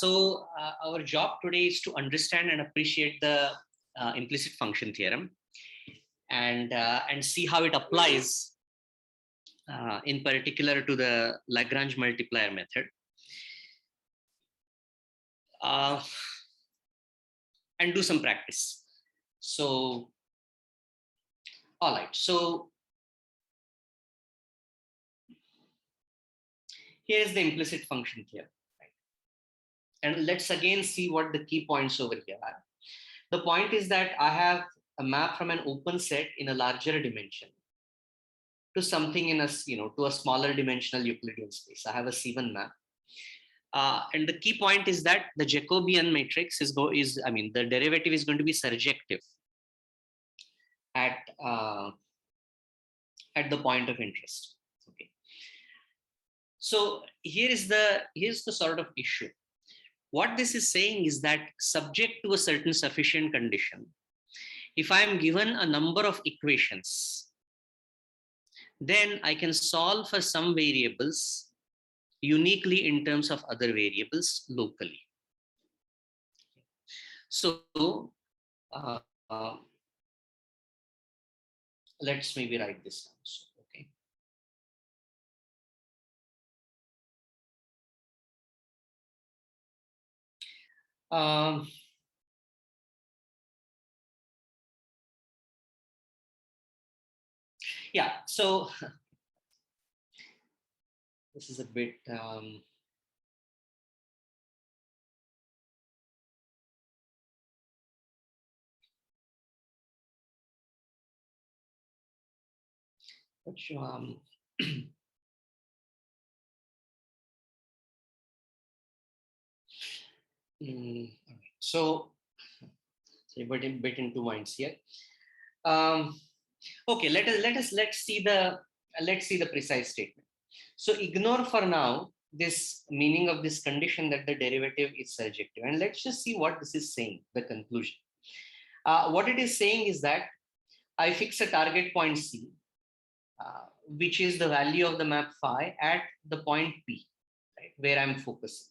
Our job today is to understand and appreciate the implicit function theorem and see how it applies in particular to the Lagrange multiplier method. And do some practice. So, all right. So here is the implicit function theorem. Right? And let's again see what the key points over here are. The point is that I have a map from an open set in a larger dimension to something in a, to a smaller dimensional Euclidean space. I have a C1 map. And the key point is that the Jacobian matrix the derivative is going to be surjective at the point of interest. Okay. So here's the sort of issue. What this is saying is that subject to a certain sufficient condition, if I am given a number of equations, then I can solve for some variables uniquely in terms of other variables locally. So let's maybe write this down. So, okay. Yeah, so this is a bit so a bit in two minds here. Okay, let's see the precise statement. So ignore for now this meaning of this condition that the derivative is surjective, and let's just see what this is saying, the conclusion. What it is saying is that I fix a target point C, which is the value of the map phi at the point P, right, where I'm focusing.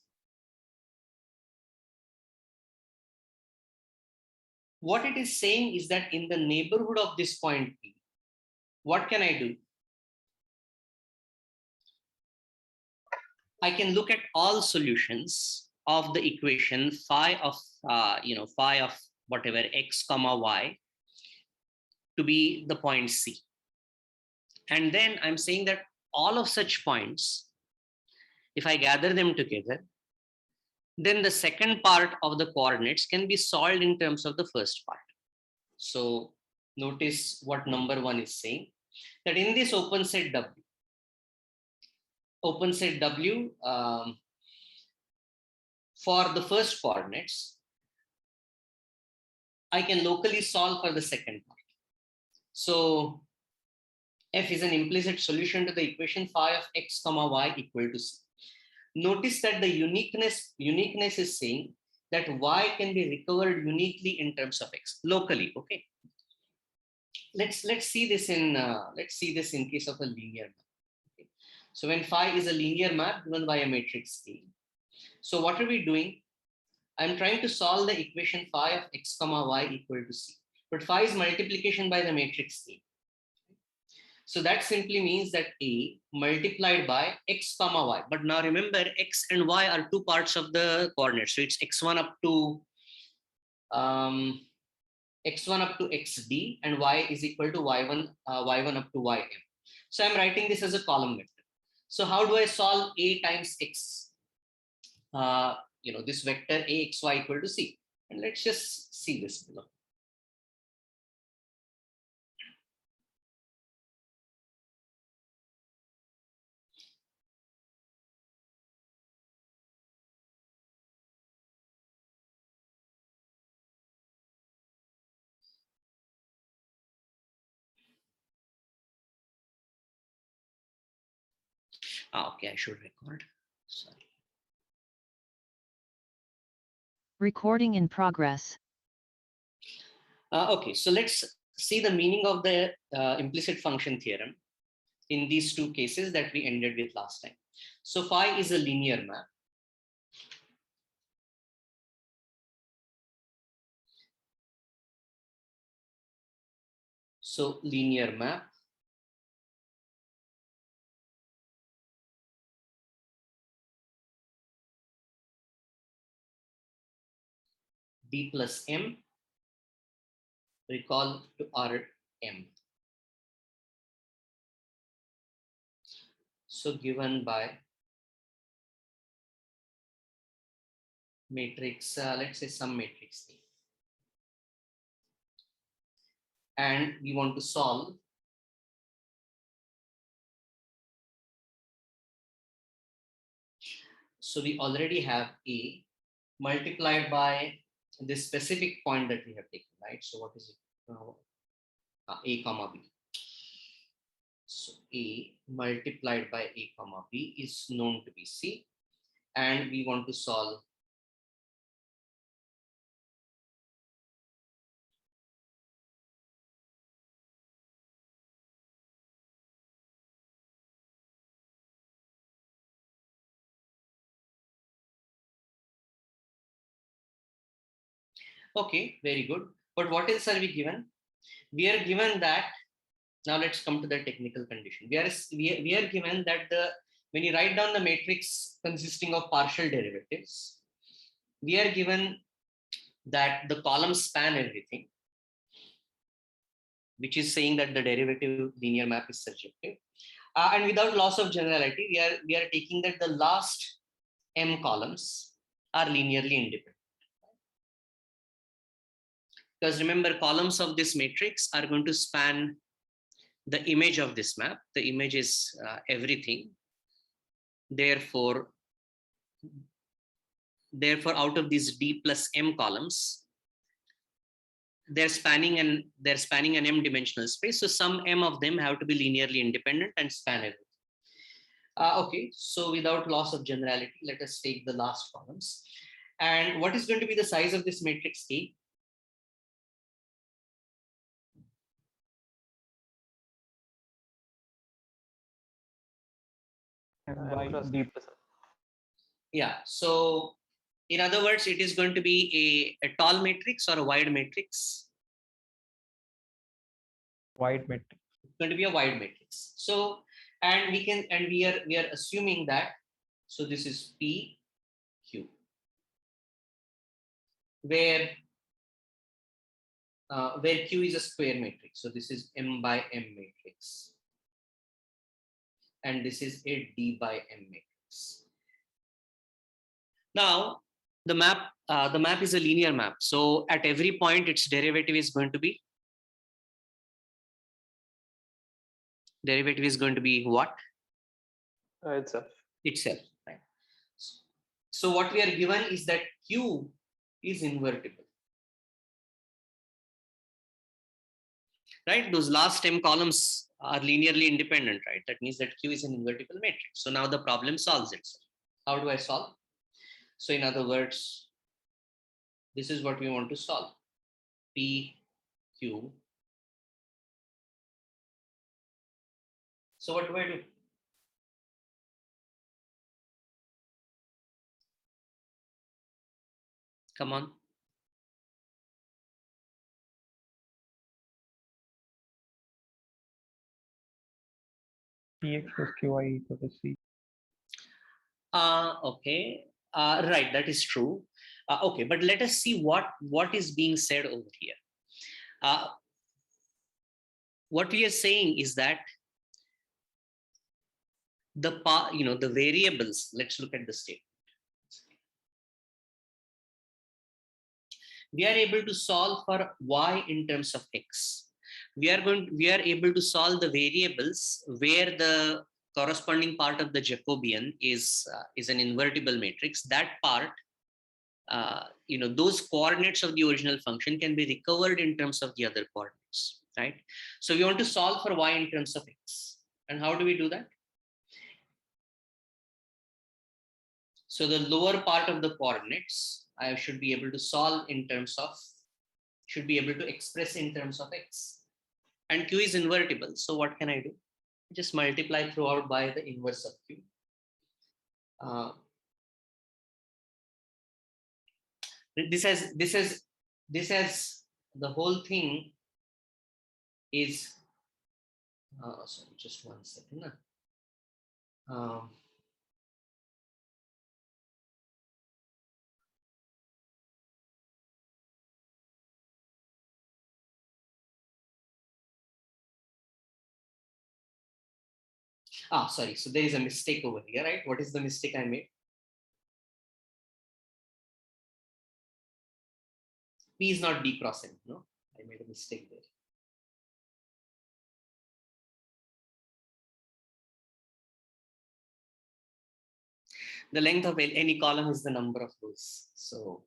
What it is saying is that in the neighborhood of this point P, what can I do? I can look at all solutions of the equation phi of whatever x comma y to be the point C. And then I'm saying that all of such points, if I gather them together, then the second part of the coordinates can be solved in terms of the first part. So notice what number one is saying, that in this open set W, for the first coordinates, I can locally solve for the second part. So F is an implicit solution to the equation phi of x comma y equal to C. Notice that the uniqueness is saying that y can be recovered uniquely in terms of x locally. Okay. Let's see this in case of a linear map. Okay. So when phi is a linear map given by a matrix A. So what are we doing? I'm trying to solve the equation phi of x comma y equal to C. But phi is multiplication by the matrix A. So that simply means that A multiplied by x comma y. But now remember, x and y are two parts of the coordinates. So it's x1 up to xd and y is equal to y1 up to ym. So I'm writing this as a column vector. So how do I solve A times x? This vector axy equal to C. And let's just see this below. Okay, I should record. Sorry. Recording in progress. Okay, so let's see the meaning of the implicit function theorem in these two cases that we ended with last time. So phi is a linear map. So linear map. D plus M, recall to Rm. So given by matrix, let's say some matrix A. And we want to solve so we already have A multiplied by this specific point that we have taken, right? So what is it? A comma B. So A multiplied by A comma B is known to be C, and we want to solve okay, very good. But what else are we given? We are given that, now let's come to the technical condition. We are given that when you write down the matrix consisting of partial derivatives, we are given that the columns span everything, which is saying that the derivative linear map is surjective. And without loss of generality, we are taking that the last m columns are linearly independent. Because remember, columns of this matrix are going to span the image of this map. The image is everything. Therefore, out of these d plus m columns, they're spanning an m dimensional space. So some m of them have to be linearly independent and span everything. Okay, so without loss of generality, let us take the last columns. And what is going to be the size of this matrix A? by D plus M. Yeah, so in other words, it is going to be a tall matrix or a wide matrix? Wide matrix. It's going to be a wide matrix. So, and we are assuming that, so this is P, Q, where Q is a square matrix. So this is M by M matrix. And this is a D by M matrix. Now, the map is a linear map. So at every point, its derivative is going to be what? Itself. Itself, right? So what we are given is that Q is invertible, right? Those last m columns are linearly independent, right? That means that Q is an invertible matrix. So now the problem solves itself. How do I solve? So in other words, this is what we want to solve. P, Q. So what do I do? Come on. Px plus Qi equal to C. Okay. Right, that is true. Okay, but let us see what is being said over here. What we are saying is that the variables. Let's look at the statement. We are able to solve for y in terms of x. We are able to solve the variables where the corresponding part of the Jacobian is an invertible matrix. That part, those coordinates of the original function can be recovered in terms of the other coordinates, right? So we want to solve for y in terms of x. And how do we do that? So the lower part of the coordinates, I should be able to solve in terms of, should be able to express in terms of x. And Q is invertible. So what can I do? Just multiply throughout by the inverse of Q. This has the whole thing is, sorry, just 1 second. Sorry. So there is a mistake over here, right? What is the mistake I made? P is not B cross M. No, I made a mistake there. The length of any column is the number of rows. So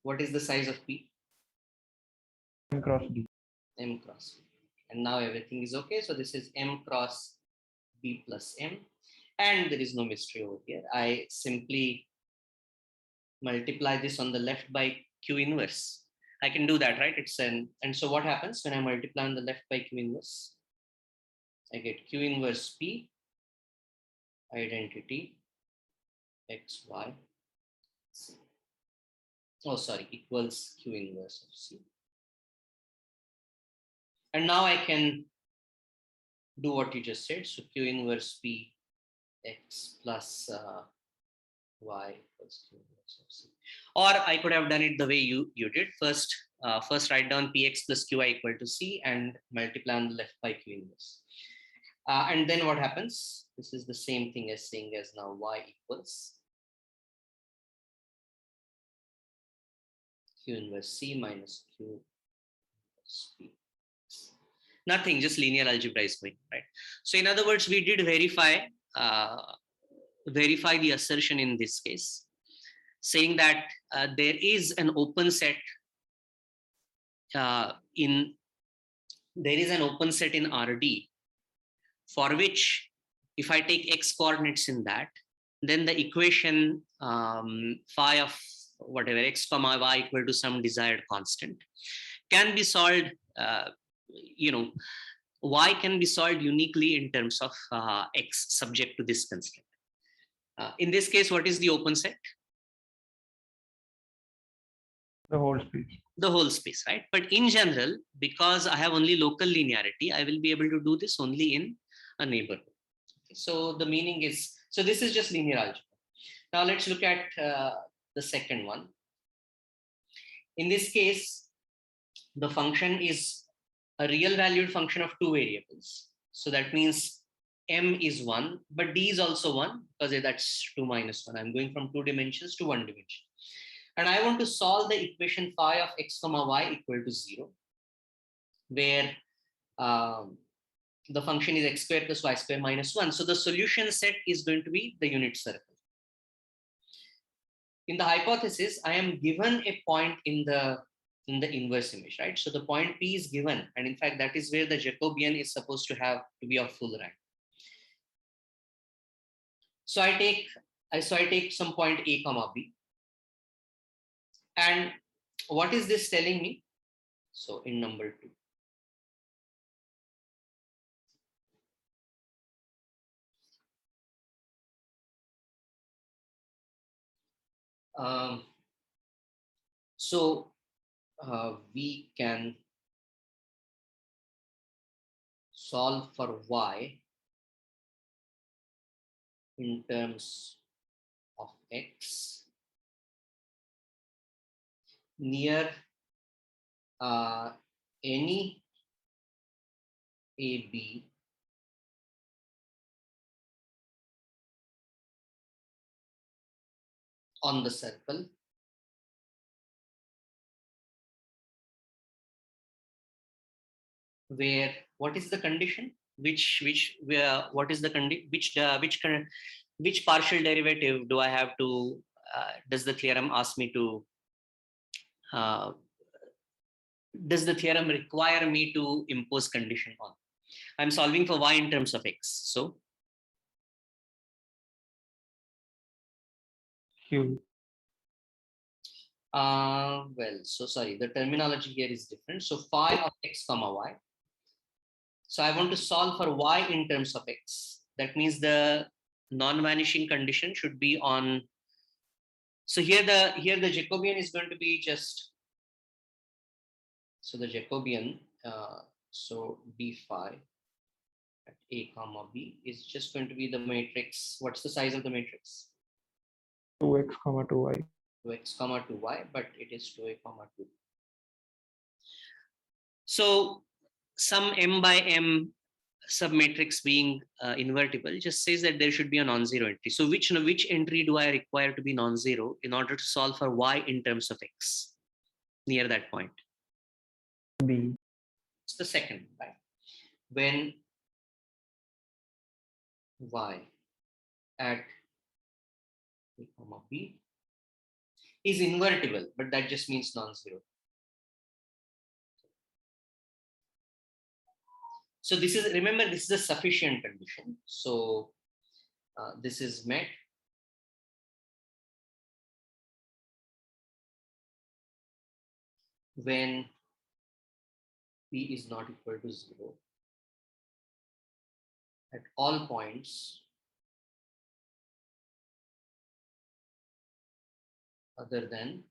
what is the size of P? M cross D. M cross B. And now everything is okay. So this is M cross B plus M. And there is no mystery over here. I simply multiply this on the left by Q inverse. I can do that, right? And so what happens when I multiply on the left by Q inverse? I get Q inverse P, identity, X, Y, C. Oh, sorry, equals Q inverse of C. And now I can do what you just said. So Q inverse P, X plus Y equals Q inverse of C. Or I could have done it the way you did. First write down Px plus Qi equal to C and multiply on the left by Q inverse. And then what happens? This is the same thing as saying as now Y equals Q inverse C minus Q inverse P. Nothing, just linear algebra is going, right? So in other words, we did verify the assertion in this case, saying that there is an open set in RD, for which if I take x coordinates in that, then the equation phi of whatever x comma y equal to some desired constant can be solved, y can be solved uniquely in terms of x subject to this constraint. In this case, what is the open set? The whole space. The whole space, right? But in general, because I have only local linearity, I will be able to do this only in a neighborhood. Okay, so the meaning is, so this is just linear algebra. Now let's look at the second one. In this case, the function is a real valued function of two variables. So that means m is 1, but d is also 1 because that's 2 minus 1. I'm going from 2 dimensions to 1 dimension. And I want to solve the equation phi of x comma y equal to 0, where the function is x squared plus y squared minus 1. So the solution set is going to be the unit circle. In the hypothesis, I am given a point in the inverse image, right? So the point P is given, and in fact, that is where the Jacobian is supposed to have to be of full rank. So I take some point A comma B. And what is this telling me? So in number 2. We can solve for y in terms of x near any AB on the circle where, what is the condition? What is the condition? Which partial derivative do I have to? Does the theorem ask me to? Does the theorem require me to impose condition on? I'm solving for y in terms of x. So Q. well, so sorry, the terminology here is different. So phi of x comma y. So I want to solve for y in terms of x. That means the non-vanishing condition should be on. So here the Jacobian is going to be just. So the Jacobian So B phi at A comma B is just going to be the matrix. What's the size of the matrix? 2x comma 2y. 2x comma 2y, but it is 2a comma 2. So some m by m submatrix being invertible just says that there should be a non-zero entry. So which entry do I require to be non-zero in order to solve for y in terms of x near that point? B. It's the second, right? When y at A comma B is invertible, but that just means non-zero. So this is, remember, this is a sufficient condition. So this is met. When P is not equal to 0 at all points other than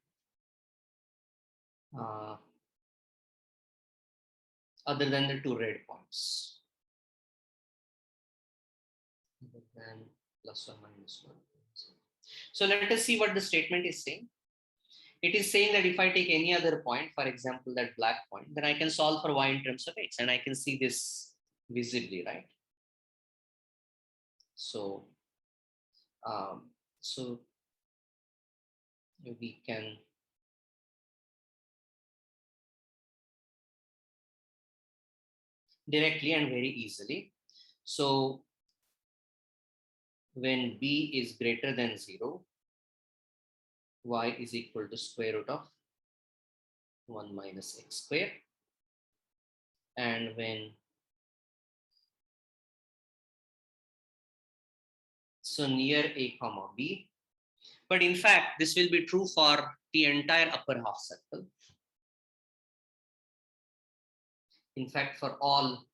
the two red points, other than plus or minus 1. So let us see what the statement is saying. It is saying that if I take any other point, for example, that black point, then I can solve for y in terms of x, and I can see this visibly, right? So, so we can directly and very easily. So when b is greater than 0, y is equal to square root of 1 minus x square. And when near a comma b, but in fact, this will be true for the entire upper half circle. In fact, for all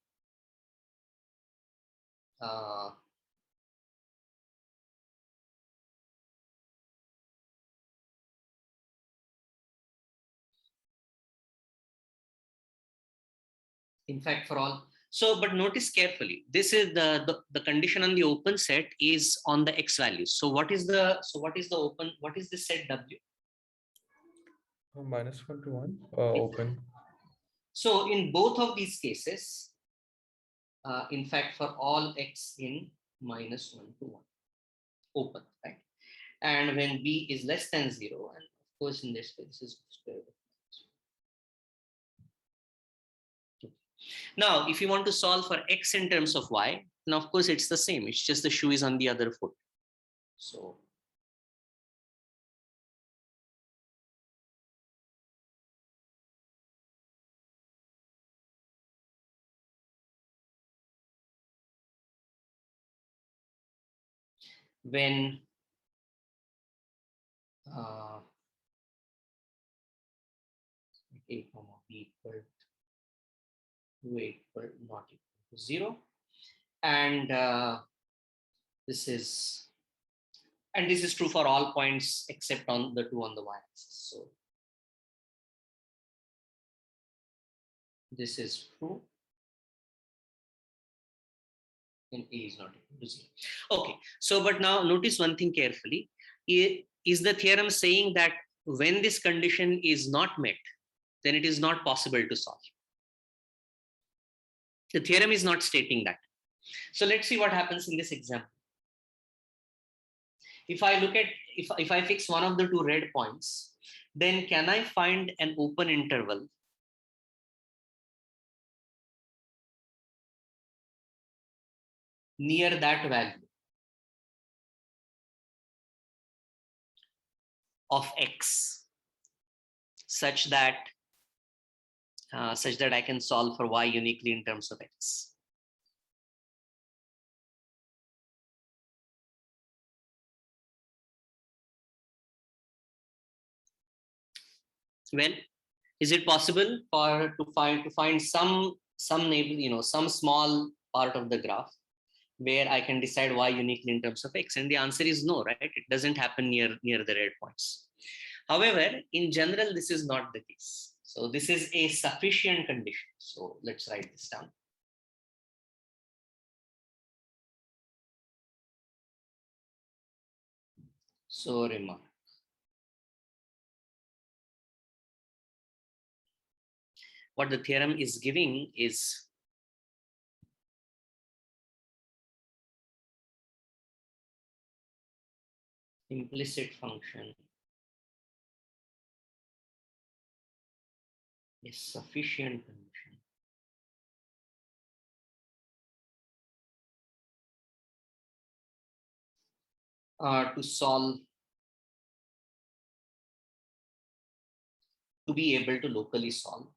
so, but notice carefully, this is the condition on the open set is on the x values. So what is the set W? -1 to 1. Open. So in both of these cases, in fact, for all x in -1 to 1, open, right? And when b is less than 0, and of course in this case, this is square root. Now, if you want to solve for x in terms of y, then of course it's the same. It's just the shoe is on the other foot. So when a comma b equal to a equal not equal to 0, and this is true for all points except on the two on the y-axis. So this is true when a is not equal to 0. Okay, so but now notice one thing carefully. Is the theorem saying that when this condition is not met, then it is not possible to solve? The theorem is not stating that. So let's see what happens in this example. If I look at, if I fix one of the two red points, then can I find an open interval near that value of x such that I can solve for y uniquely in terms of x? Well, is it possible to find some neighbor, some small part of the graph where I can decide y uniquely in terms of x? And the answer is no, right? It doesn't happen near the red points. However, in general, this is not the case. So this is a sufficient condition. So let's write this down. So remark. What the theorem is giving is implicit function is sufficient condition to solve, to be able to locally solve.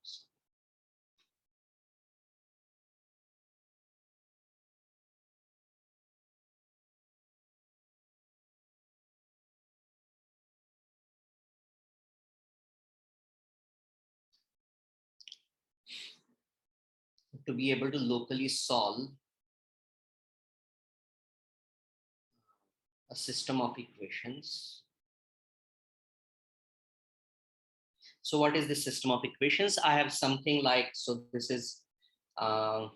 To be able to locally solve a system of equations. So what is the system of equations? I have something like, so this is, so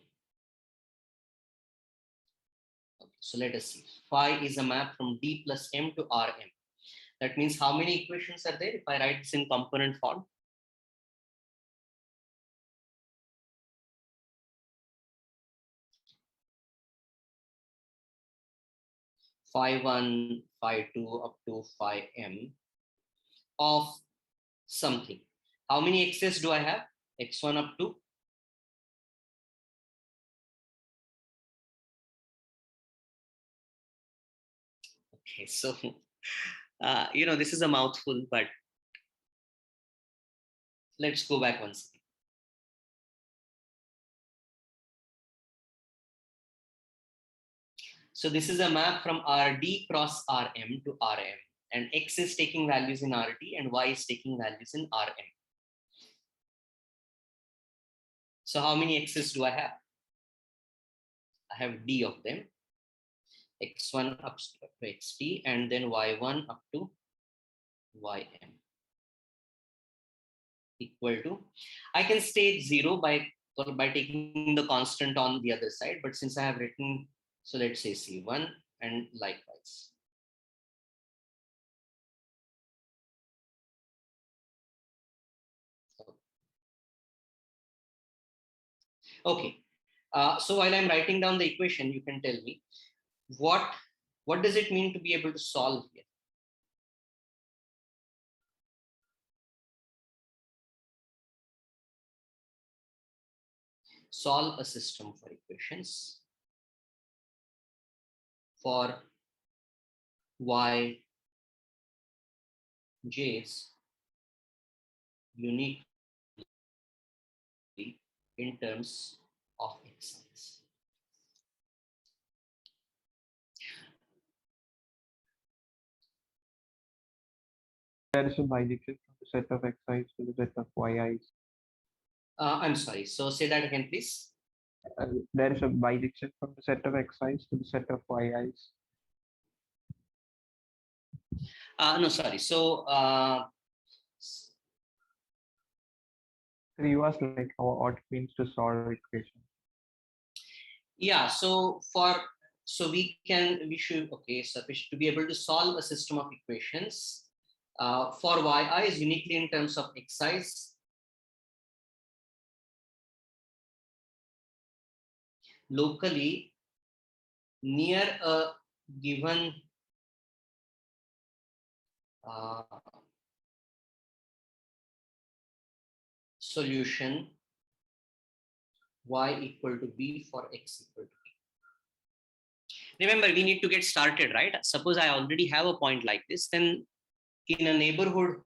let us see. Phi is a map from D plus M to Rm. That means how many equations are there if I write this in component form? Phi 1, phi 2 up to phi m of something. How many x's do I have? X1 up to? Okay, so, this is a mouthful, but let's go back once again. So this is a map from Rd cross Rm to Rm, and x is taking values in Rd and y is taking values in Rm. So how many x's do I have? I have d of them, x1 up to xt, and then y1 up to ym equal to, I can state 0 by taking the constant on the other side, but since I have written, so let's say c1 and likewise. Okay, so while I'm writing down the equation, you can tell me what does it mean to be able to solve here? Solve a system for equations for y j's uniquely in terms of x's. There is a bijection from the set of xi's to the set of yi's. I'm sorry. So say that again, please. There is a bijection from the set of xi's to the set of yi's. No, sorry. So So you asked like what it means to solve equation. yeah. So we should, okay, sufficient to be able to solve a system of equations for yi is uniquely in terms of xi's locally near a given solution y equal to b for x equal to b. Remember, we need to get started, right? Suppose I already have a point like this, then in a neighborhood,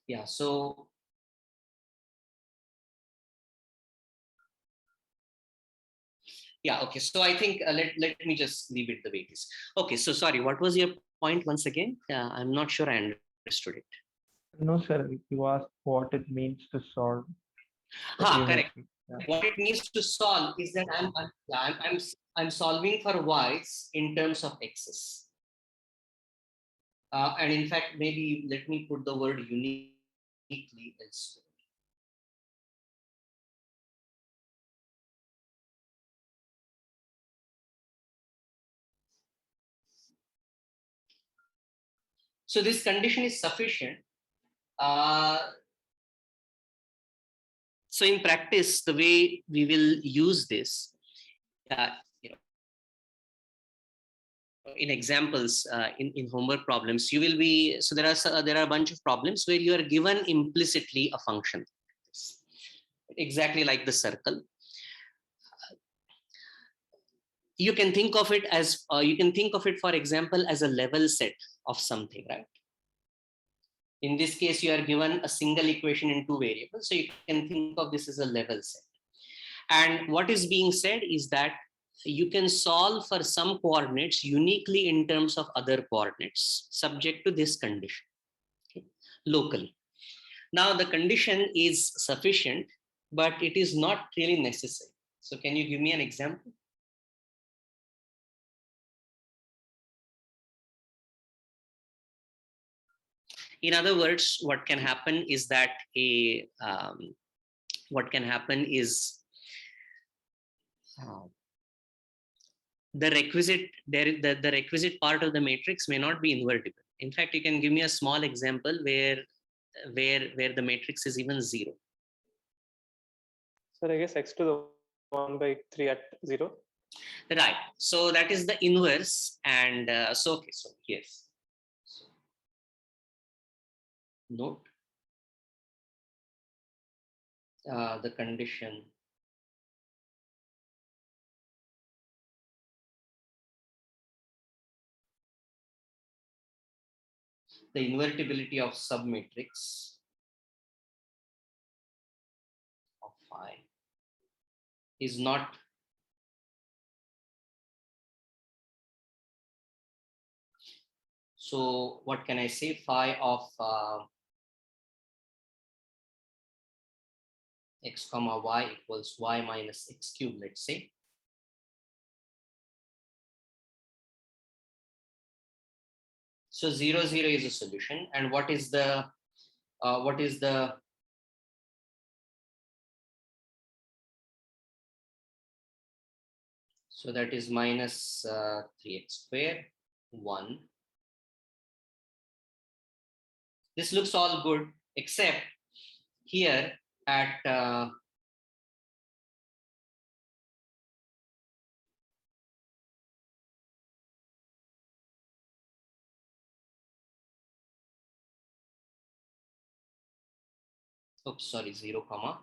yeah, so yeah, okay. So I think let me just leave it the way it is. Okay, so sorry, what was your point once again? I'm not sure I understood it. No, sir. You asked what it means to solve. Ha, correct. Yeah. What it means to solve is that I'm I'm solving for y's in terms of x's. And in fact, maybe let me put the word uniquely elsewhere. So this condition is sufficient. So in practice, the way we will use this, in examples, in homework problems, you will be, so there are a bunch of problems where you are given implicitly a function, exactly like the circle. You can think of it as, for example, as a level set of something, right? In this case, you are given a single equation in two variables, so you can think of this as a level set. And what is being said is that you can solve for some coordinates uniquely in terms of other coordinates subject to this condition, okay, locally. Now, the condition is sufficient, but it is not really necessary. So can you give me an example? In other words, what can happen is that what can happen is uh, the requisite part of the matrix may not be invertible. In fact, you can give me a small example where the matrix is even zero. So I guess x to the 1 by 3 at 0. Right. So that is the inverse. And so, okay, so yes. So, note the condition the invertibility of submatrix of phi is not so what can I say, phi of x comma y equals y minus x cube, let's say. So 0, 0 is a solution. And what is the so that is minus 3x square 1. This looks all good, except here at oops, sorry, 0 comma.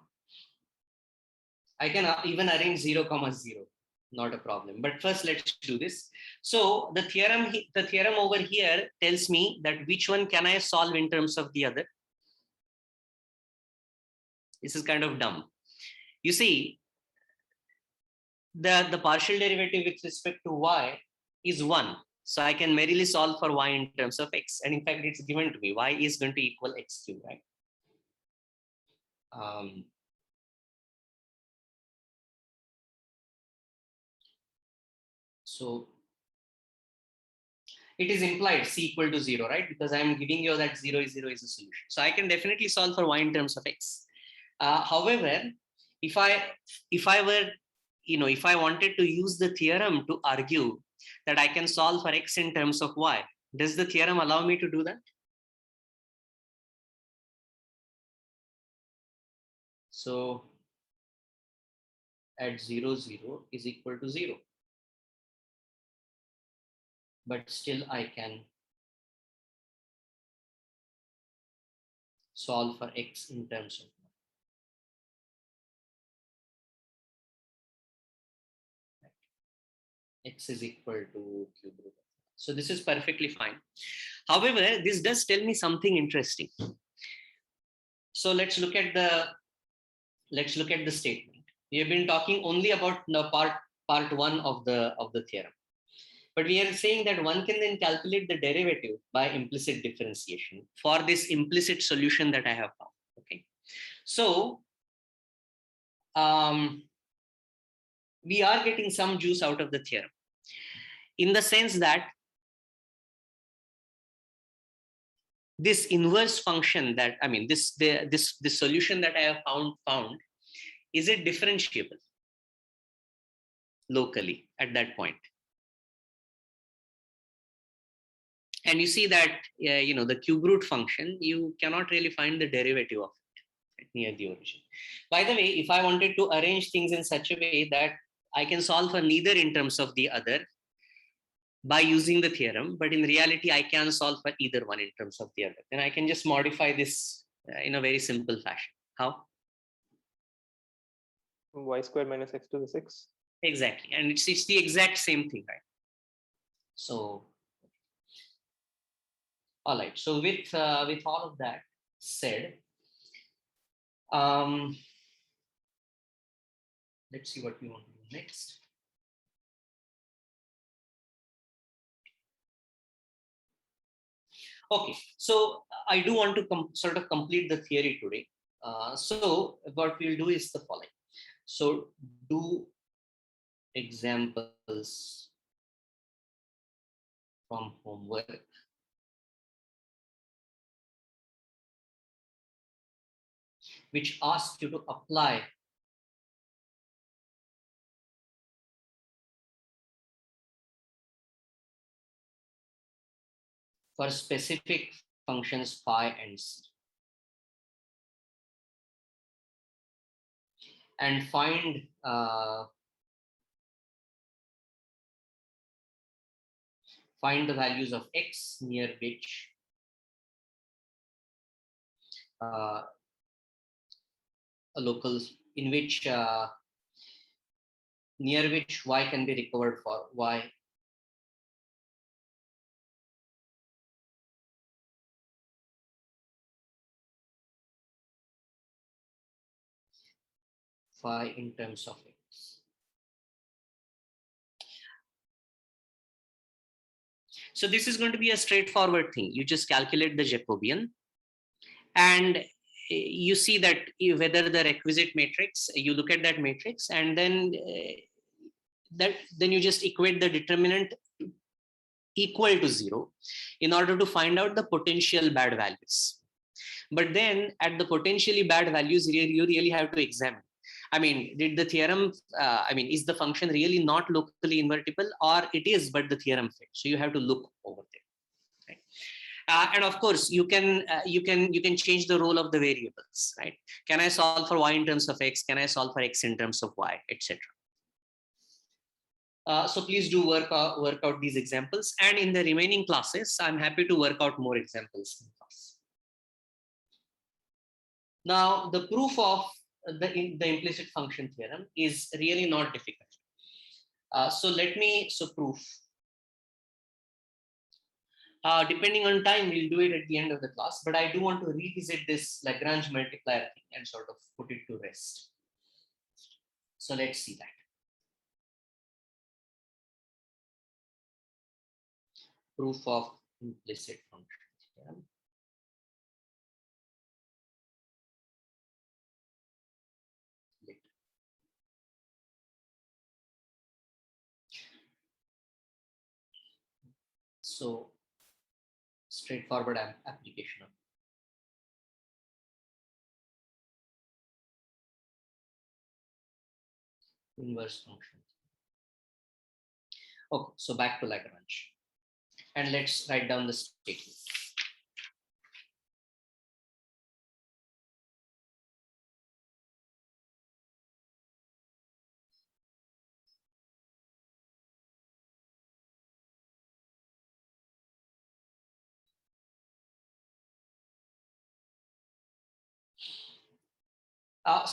I can even arrange 0 comma 0, not a problem. But first, let's do this. So the theorem over here tells me that which one can I solve in terms of the other. This is kind of dumb. You see, the partial derivative with respect to y is 1. So I can merely solve for y in terms of x. And in fact, it's given to me. Y is going to equal x cube, right? So it is implied c equal to 0, right? Because I'm giving you that 0 is 0 is a solution. So I can definitely solve for y in terms of x. However, if I were, if I wanted to use the theorem to argue that I can solve for x in terms of y, does the theorem allow me to do that? So at 0, 0 is equal to 0. But still I can solve for x in terms of x is equal to cube root. So this is perfectly fine. However, this does tell me something interesting. So let's look at the statement. We have been talking only about part one of the theorem. But we are saying that one can then calculate the derivative by implicit differentiation for this implicit solution that I have found. Okay. So we are getting some juice out of the theorem, in the sense that this inverse function that, I mean, this solution that I have found, is it differentiable locally at that point? And you see that, the cube root function, you cannot really find the derivative of it near the origin. By the way, if I wanted to arrange things in such a way that I can solve for neither in terms of the other by using the theorem, but in reality, I can solve for either one in terms of the other, then I can just modify this in a very simple fashion. How? Y square minus x to the 6. Exactly. And it's the exact same thing, right? So, all right. So with all of that said, let's see what we want to do next. Okay, so I do want to sort of complete the theory today. So what we'll do is the following. So do examples from homework. Which asks you to apply for specific functions phi and c, and find the values of x near which a local, in which near which y can be recovered for y phi in terms of x. So this is going to be a straightforward thing. You just calculate the Jacobian, and you see that whether the requisite matrix, you look at that matrix, and then then you just equate the determinant equal to 0 in order to find out the potential bad values. But then at the potentially bad values, you really have to examine. I mean, did the theorem, is the function really not locally invertible, or it is, but the theorem fails? So you have to look over there. Right? And of course, you can change the role of the variables, right? Can I solve for y in terms of x? Can I solve for x in terms of y, etc.? So please do work out these examples, and in the remaining classes, I'm happy to work out more examples in class. Now, the proof of the implicit function theorem is really not difficult. So proof. Depending on time, we'll do it at the end of the class, but I do want to revisit this Lagrange multiplier thing and sort of put it to rest. So let's see that. Proof of implicit function theorem. So straightforward application of inverse function. Okay, so back to Lagrange, and let's write down the statement.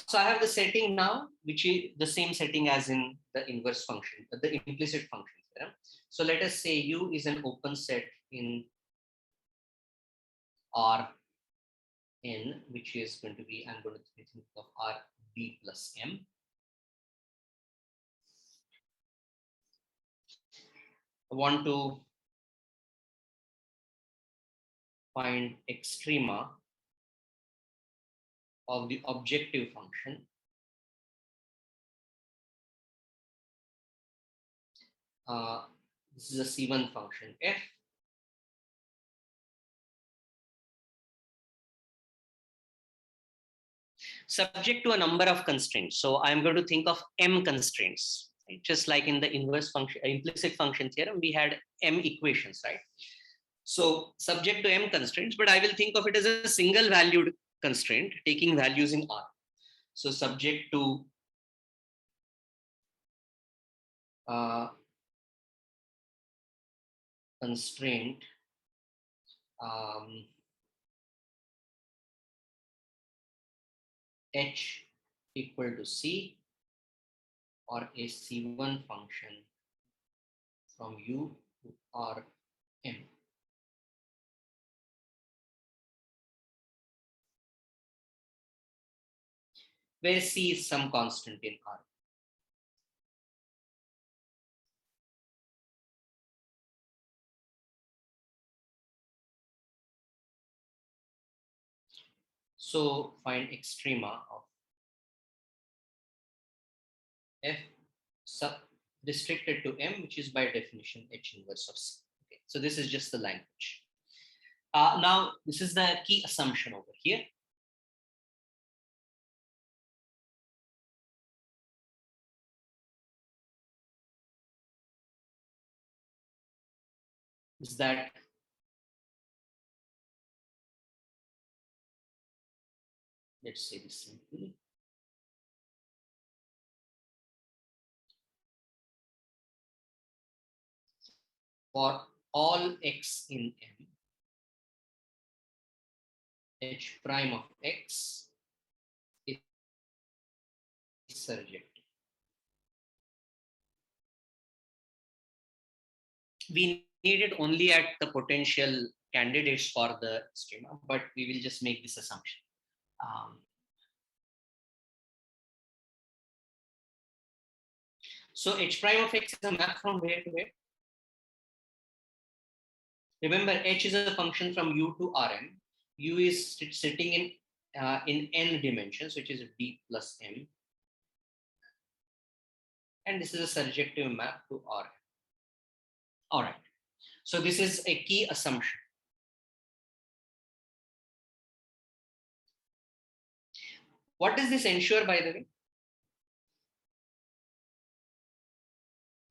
So I have the setting now, which is the same setting as in the inverse function, the implicit function theorem. So let us say U is an open set in R n, which is going to be, I'm going to think of R b plus m. I want to find extrema of the objective function this is a C1 function f. Subject to a number of constraints. So I'm going to think of m constraints, right? Just like in the inverse function, implicit function theorem, we had m equations, right? So subject to m constraints, but I will think of it as a single valued constraint taking values in R. So subject to constraint h equal to c, or a C1 function from U to Rm. Where C is some constant in R. So find extrema of f sub restricted to M, which is by definition H inverse of C. Okay. So this is just the language. Now, this is the key assumption over here. Is that let's say this simply. For all x in M, H prime of x is surjective. We need it only at the potential candidates for the schema, but we will just make this assumption. So H prime of x is a map from where to where? Remember, H is a function from U to Rm. U is sitting in n dimensions, which is d plus m. And this is a surjective map to Rm. All right. So this is a key assumption. What does this ensure, by the way?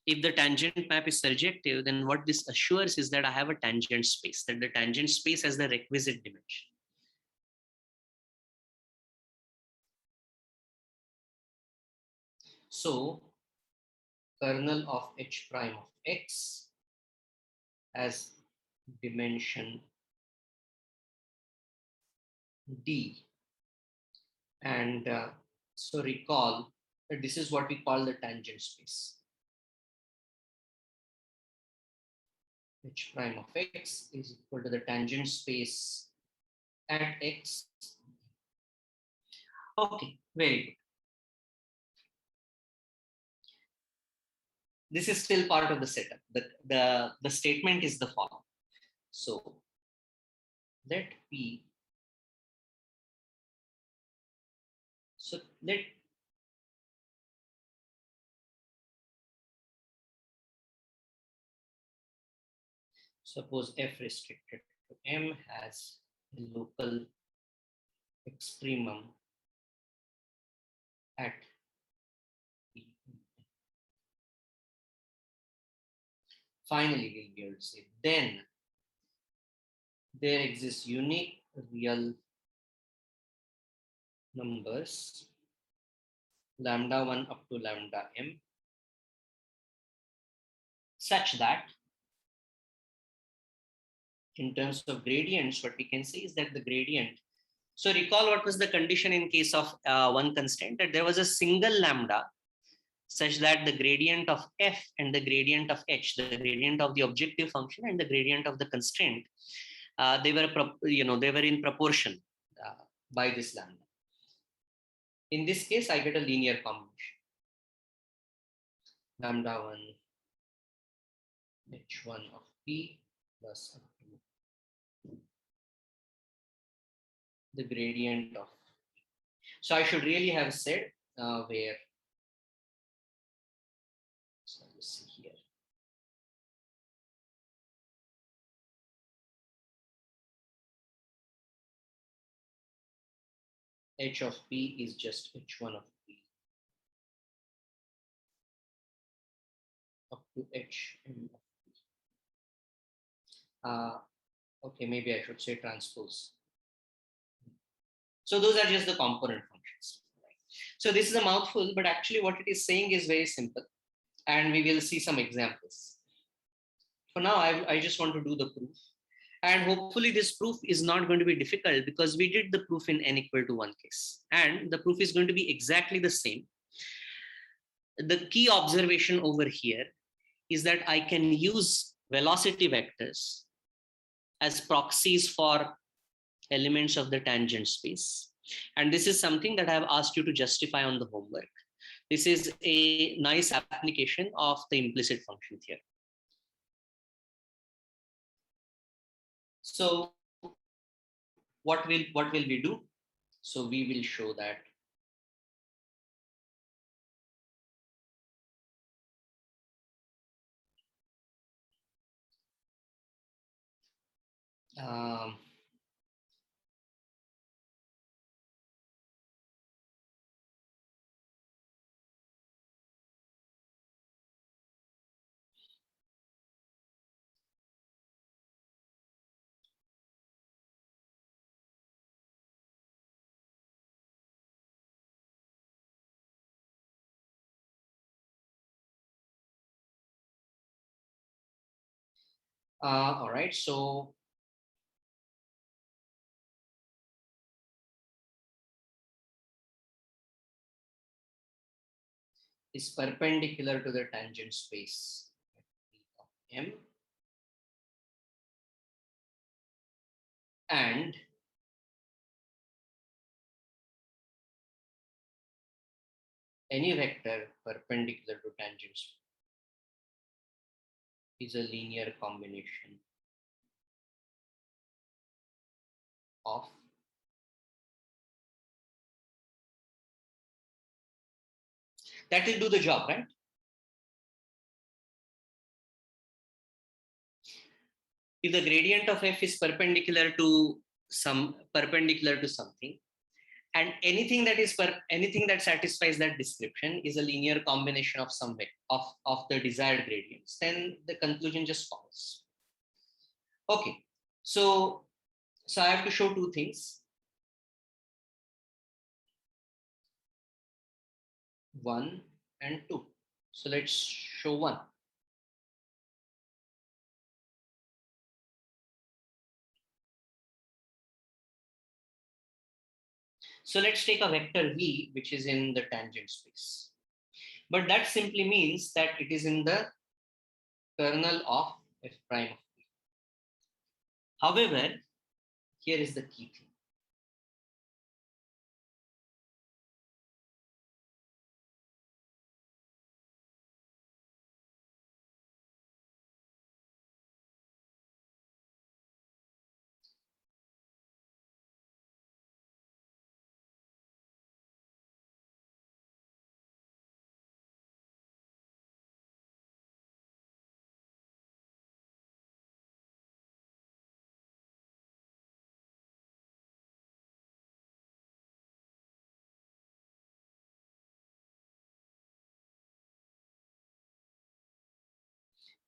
If the tangent map is surjective, then what this assures is that I have a tangent space, that the tangent space has the requisite dimension. So kernel of H prime of x has dimension d. And so recall that this is what we call the tangent space. H prime of x is equal to the tangent space at x. Okay, very good. This is still part of the setup. The statement is the following. So let P, so let suppose f restricted to M has a local extremum at P. Finally, we'll be able to say then there exists unique real numbers lambda 1 up to lambda m such that in terms of gradients, what we can say is that the gradient. So recall what was the condition in case of one constraint, that there was a single lambda such that the gradient of f and the gradient of h, the gradient of the objective function and the gradient of the constraint, they were in proportion by this lambda. In this case, I get a linear combination. Lambda 1 h1 of p plus up to the gradient of. So I should really have said where. So let's see here. h of p is just h1 of p up to hm of p. Okay, maybe I should say transpose. So those are just the component functions. Right? So this is a mouthful, but actually what it is saying is very simple, and we will see some examples. For now, I just want to do the proof. And hopefully this proof is not going to be difficult because we did the proof in n equal to 1 case. And the proof is going to be exactly the same. The key observation over here is that I can use velocity vectors as proxies for elements of the tangent space. And this is something that I have asked you to justify on the homework. This is a nice application of the implicit function theorem. So what will we do? So we will show that um, all right, so is perpendicular to the tangent space of M, and any vector perpendicular to tangent space is a linear combination of that will do the job, right? If the gradient of f is perpendicular to something, and anything that satisfies that description is a linear combination of some of the desired gradients, then the conclusion just follows. Okay, so I have to show two things. One and two. So let's show one. So let's take a vector v, which is in the tangent space. But that simply means that it is in the kernel of f prime of p. However, here is the key thing.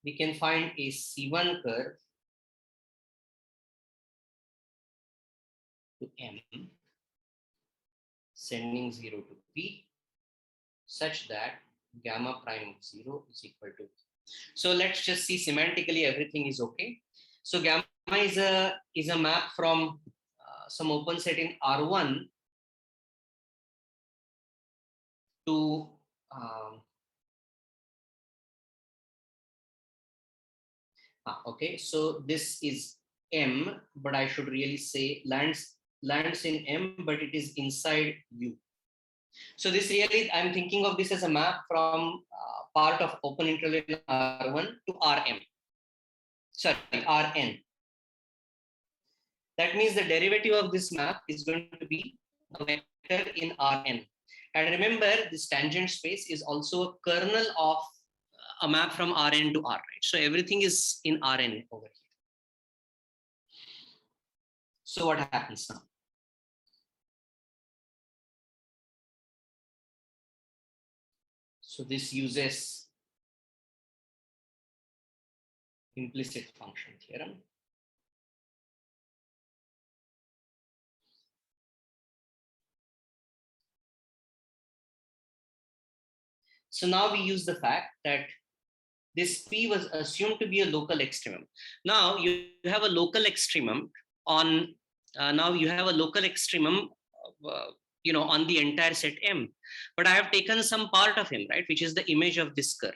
We can find a C1 curve to M sending 0 to P such that gamma prime of 0 is equal to. So let's just see semantically everything is okay. So gamma is a map from some open set in R1 to okay, so this is M, but I should really say lands in M, but it is inside U. So this really, I'm thinking of this as a map from part of open interval R1 to Rm. Sorry, Rn. That means the derivative of this map is going to be a vector in Rn. And remember, this tangent space is also a kernel of a map from Rn to R, right? So everything is in Rn over here. So what happens now? So this uses implicit function theorem. So now we use the fact that this P was assumed to be a local extremum. Now you have a local extremum on, now you have a local extremum, on the entire set M, but I have taken some part of M, right, which is the image of this curve.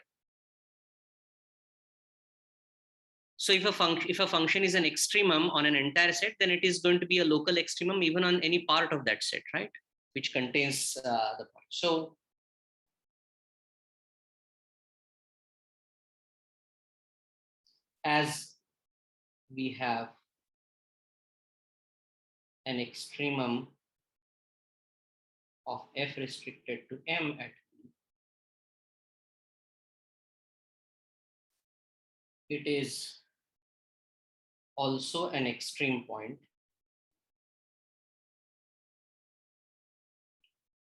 So if a function is an extremum on an entire set, then it is going to be a local extremum even on any part of that set, right, which contains the point. So as we have an extremum of f restricted to M at P, it is also an extreme point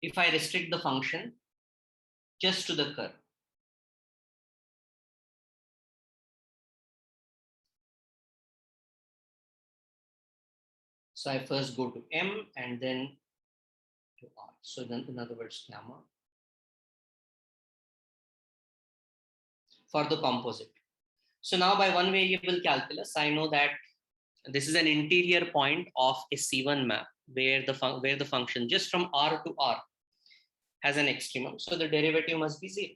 if I restrict the function just to the curve. So I first go to M and then to R. So then, in other words, gamma for the composite. So now by one variable calculus, I know that this is an interior point of a C1 map where the function just from R to R has an extremum. So the derivative must be 0.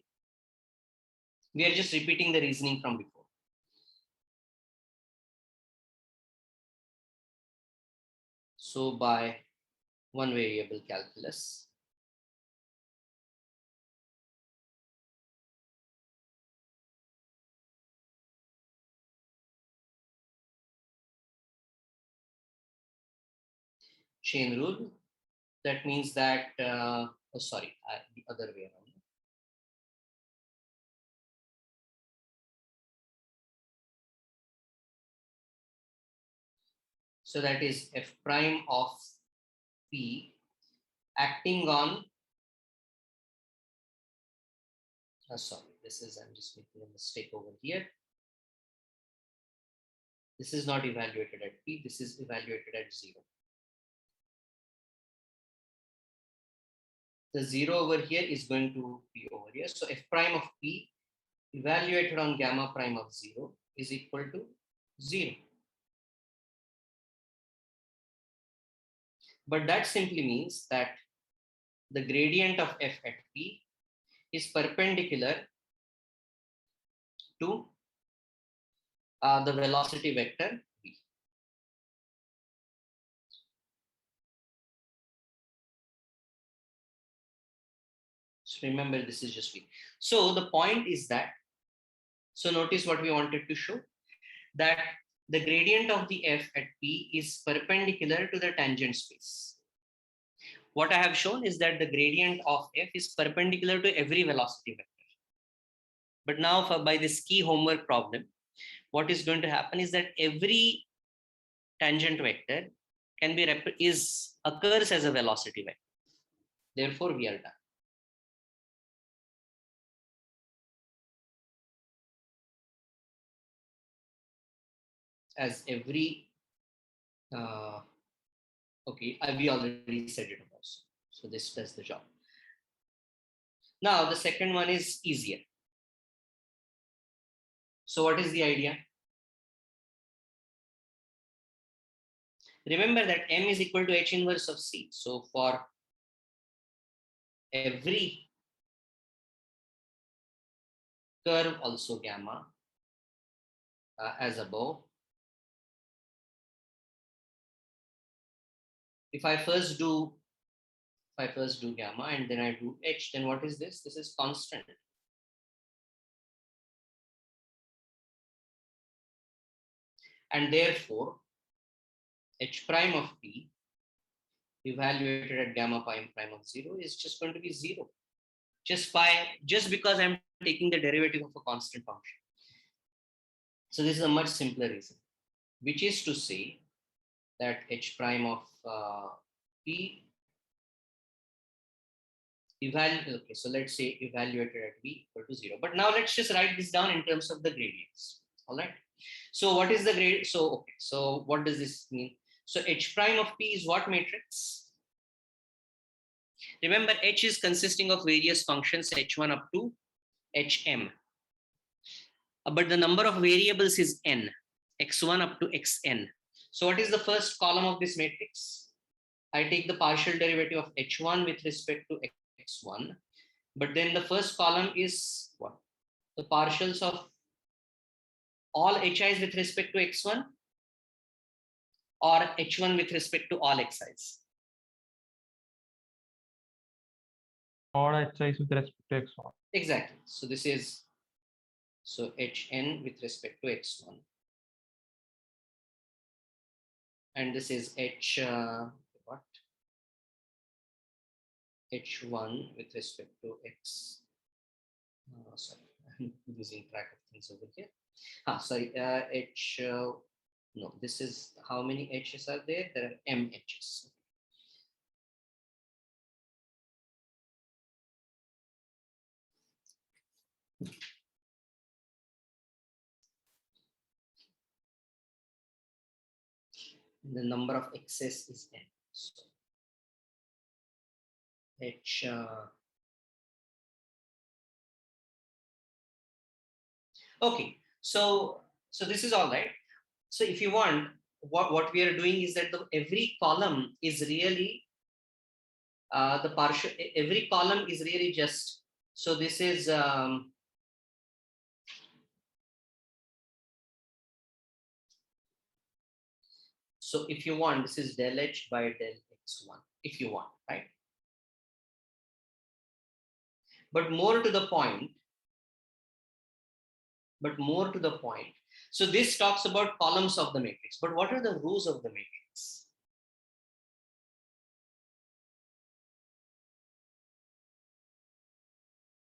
We are just repeating the reasoning from before. So by one variable calculus, chain rule, that means that, the other way around. So that is f prime of P acting on, I'm just making a mistake over here. This is not evaluated at P, this is evaluated at 0. The 0 over here is going to be over here. So f prime of P evaluated on gamma prime of 0 is equal to 0. But that simply means that the gradient of f at P is perpendicular to the velocity vector v. So remember, this is just v. So the point is that, so notice what we wanted to show, that the gradient of the f at P is perpendicular to the tangent space. What I have shown is that the gradient of f is perpendicular to every velocity vector. But now by this key homework problem, what is going to happen is that every tangent vector can be occurs as a velocity vector. Therefore, we are done. As every, we already said it also. So this does the job. Now the second one is easier. So what is the idea? Remember that M is equal to H inverse of C. So for every curve also gamma as above. If I first do gamma and then I do H, then what is this? This is constant. And therefore, H prime of P evaluated at gamma prime of 0 is just going to be 0. Just because I'm taking the derivative of a constant function. So this is a much simpler reason, which is to say that H prime of P Okay, so let's say evaluated at v equal to 0. But now let's just write this down in terms of the gradients. All right. So what is the grade? So okay, so what does this mean? So h prime of p is what matrix? Remember, h is consisting of various functions h1 up to hm. But the number of variables is n, x1 up to xn. So what is the first column of this matrix? I take the partial derivative of h1 with respect to x1, but then the first column is what? The partials of all hi's with respect to x1 or h1 with respect to all xi's. All HIs with respect to x1. Exactly. So this is hn with respect to x1. And this is what? h1 with respect to x. Sorry, I'm losing track of things over here. Sorry, no, this is how many h's are there? There are m h's. The number of x's is n. So okay, so this is all right. So if you want, what we are doing is that every column is really the partial. Every column is really just. So this is so if you want, this is del h by del x1. If you want, right? But more to the point. So this talks about columns of the matrix. But what are the rows of the matrix?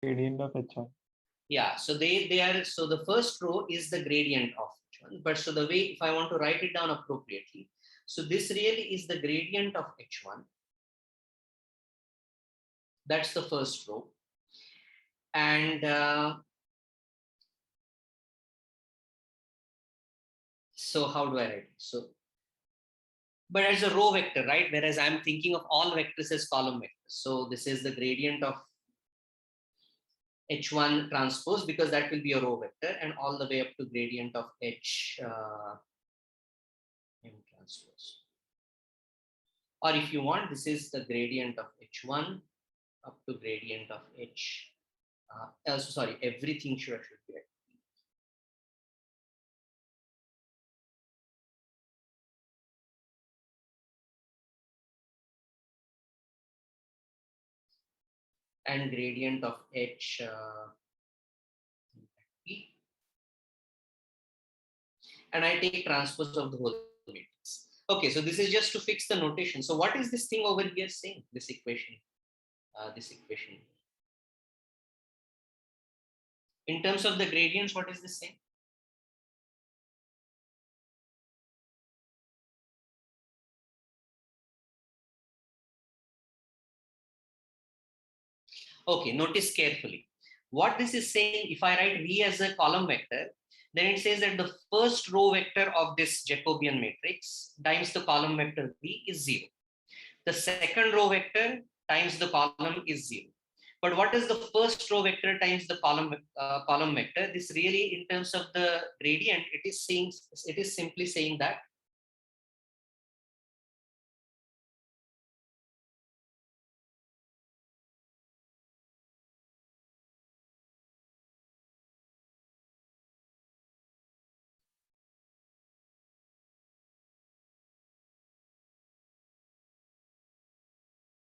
Gradient of HI. Yeah, so they are, so the first row is the gradient of h1. But so the way, if I want to write it down appropriately, so this really is the gradient of h1. That's the first row. And so how do I write it? So, but as a row vector, right? Whereas I'm thinking of all vectors as column vectors. So this is the gradient of h1 transpose, because that will be a row vector, and all the way up to gradient of h m transpose. Or if you want, this is the gradient of h1 up to gradient of h. Sorry, everything should be at p. And gradient of h p. And I take transpose of the whole matrix. Okay, so this is just to fix the notation. So what is this thing over here saying? This equation. In terms of the gradients, what is this saying? Okay, notice carefully. What this is saying, if I write V as a column vector, then it says that the first row vector of this Jacobian matrix times the column vector V is 0. The second row vector times the column is 0. But what is the first row vector times the column vector? This really, in terms of the gradient, it is simply saying that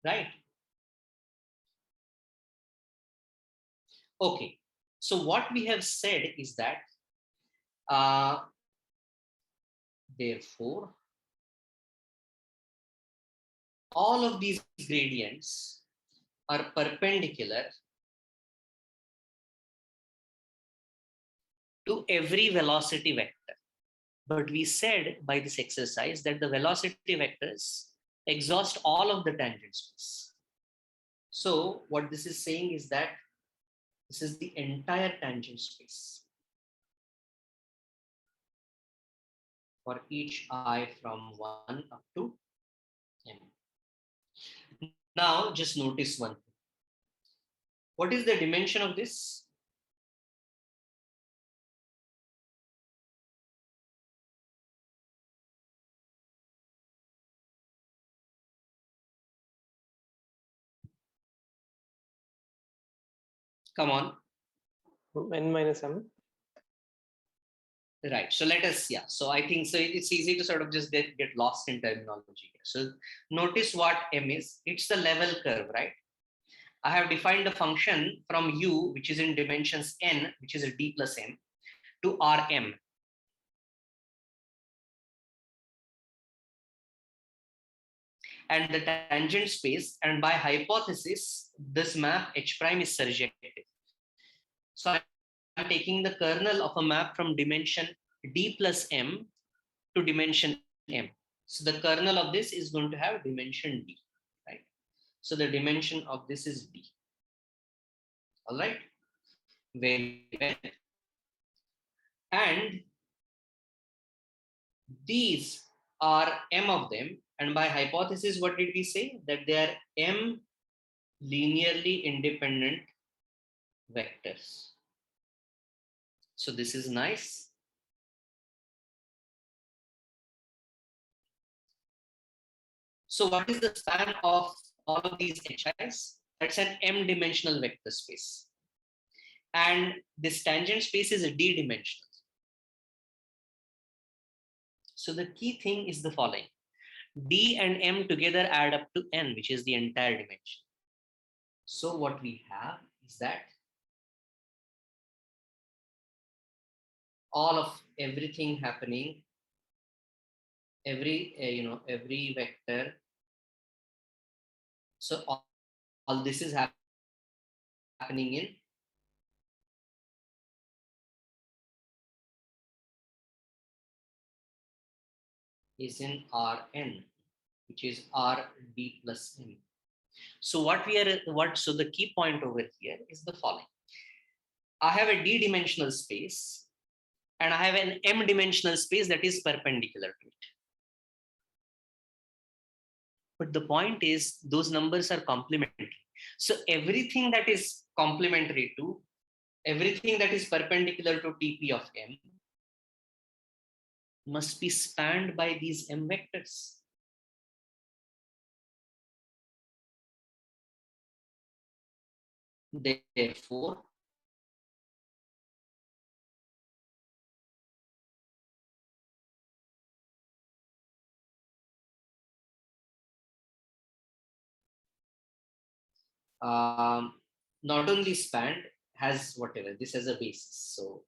right? Okay. So what we have said is that therefore, all of these gradients are perpendicular to every velocity vector. But we said by this exercise that the velocity vectors exhaust all of the tangent space. So what this is saying is that this is the entire tangent space for each I from 1 up to m. Now just notice one thing. What is the dimension of this? Come on. N minus m. Right. So let us, yeah. So I think so it's easy to sort of just get lost in terminology here. So notice what m is. It's the level curve, right? I have defined the function from u, which is in dimensions n, which is a d plus m, to rm. And the tangent space, and by hypothesis, this map H prime is surjective. So I'm taking the kernel of a map from dimension d plus m to dimension m. So the kernel of this is going to have dimension d, right? So the dimension of this is d. All right, very well. And these are m of them. And by hypothesis, what did we say? That they are m linearly independent vectors. So this is nice. So what is the span of all of these HIs? That's an m-dimensional vector space. And this tangent space is a d-dimensional. So the key thing is the following. D and m together add up to n, which is the entire dimension. So what we have is that all of everything happening, every vector. So all this is happening in is in Rn, which is Rd plus m. So so the key point over here is the following. I have a d-dimensional space and I have an m-dimensional space that is perpendicular to it. But the point is those numbers are complementary. So everything that is complementary to, everything that is perpendicular to Tp of m must be spanned by these m vectors. Therefore, not only spanned, has whatever, this as a basis. So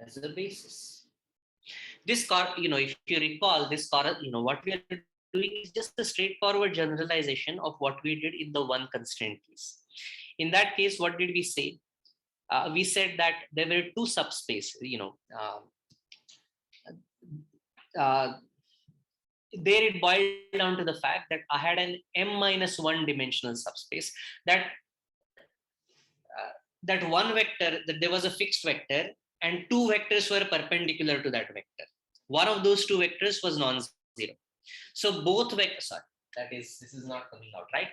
as a basis. This if you recall, this what we are doing is just a straightforward generalization of what we did in the one constraint case. In that case, what did we say? We said that there were two subspace, there it boiled down to the fact that I had an m-1 dimensional subspace, that that one vector, that there was a fixed vector and two vectors were perpendicular to that vector. One of those two vectors was non-zero. So both vectors, sorry, this is not coming out, right?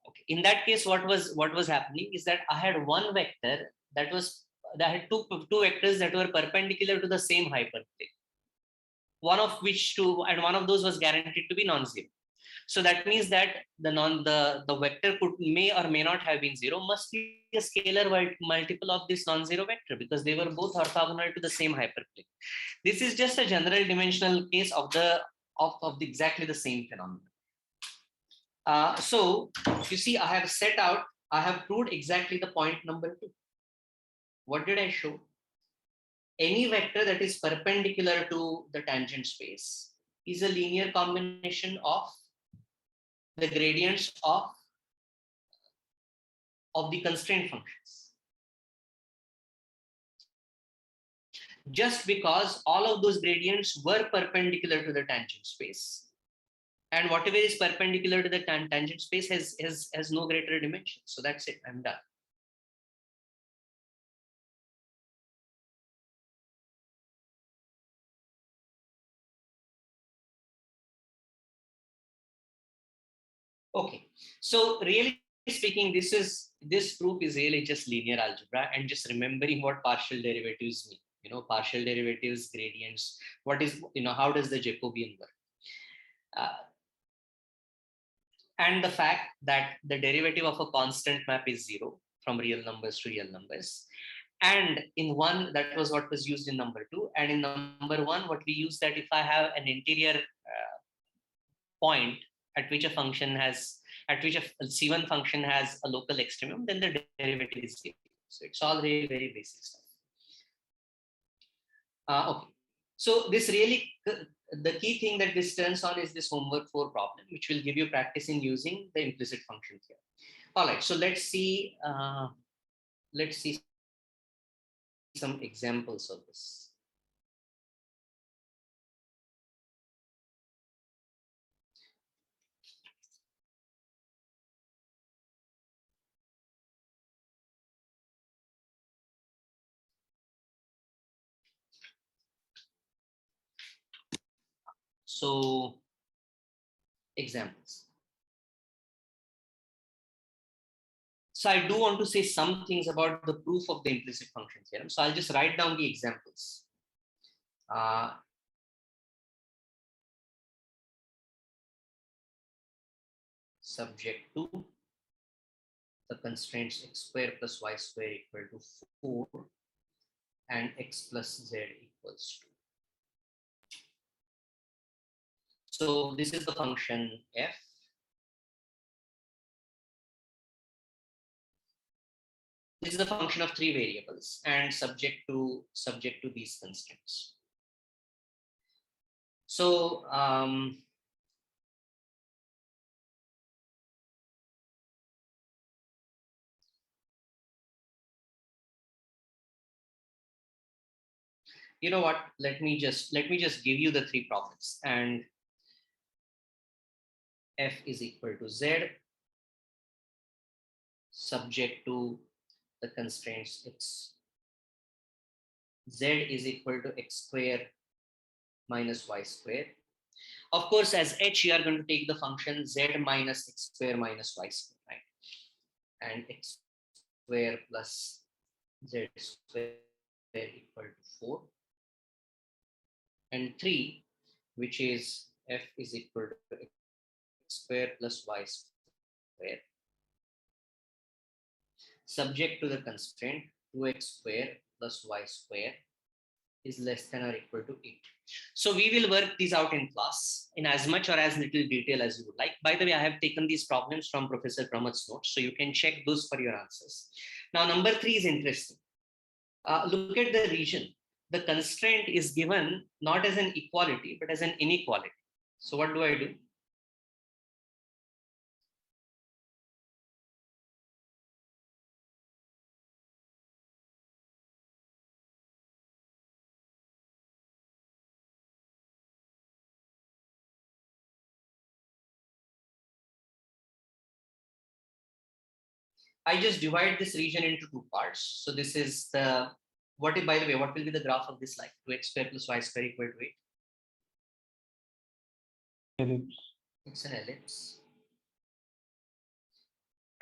Okay. In that case, what was happening is that I had one vector that had two vectors that were perpendicular to the same hyperplane. One of one of those was guaranteed to be non-zero. So that means that the vector may or may not have been zero, must be a scalar multiple of this non-zero vector because they were both orthogonal to the same hyperplane. This is just a general dimensional case of exactly the same phenomenon. So you see, I have proved exactly the point number 2. What did I show? Any vector that is perpendicular to the tangent space is a linear combination of the gradients of of the constraint functions. Just because all of those gradients were perpendicular to the tangent space. And whatever is perpendicular to the tangent space has no greater dimension. So that's it, I'm done. Okay, so really speaking, this proof is really just linear algebra and just remembering what partial derivatives mean. You know, partial derivatives, gradients, what is, you know, how does the Jacobian work? And the fact that the derivative of a constant map is zero from real numbers to real numbers. And in one, that was what was used in number two. And in number one, what we use that if I have an interior point at which a function has, at which a C1 function has a local extremum, then the derivative is zero. So it's all really very basic stuff. Okay, so this really, the key thing that this turns on is this homework 4 problem, which will give you practice in using the implicit function here. All right, so let's see some examples of this. So, examples. So I do want to say some things about the proof of the implicit function theorem. So I'll just write down the examples. Subject to the constraints x square plus y square equal to 4 and x plus z equals 2. So this is the function f. This is the function of 3 variables and subject to these constraints. So you know what? Let me just give you the 3 problems, and f is equal to z subject to the constraints x. Z is equal to x square minus y square. Of course, as h, you are going to take the function z minus x square minus y square, right? And x square plus z square equal to 4. And 3, which is f is equal to x square plus y square, subject to the constraint 2x square plus y square is less than or equal to 8. So we will work these out in class in as much or as little detail as you would like. By the way, I have taken these problems from Professor Pramad's notes, so you can check those for your answers. Now, number 3 is interesting. Look at the region. The constraint is given not as an equality, but as an inequality. So what do I do? I just divide this region into 2 parts. So this is the, what is, by the way, what will be the graph of this line? 2x square plus y square equal to 8. Ellipse. It's an ellipse.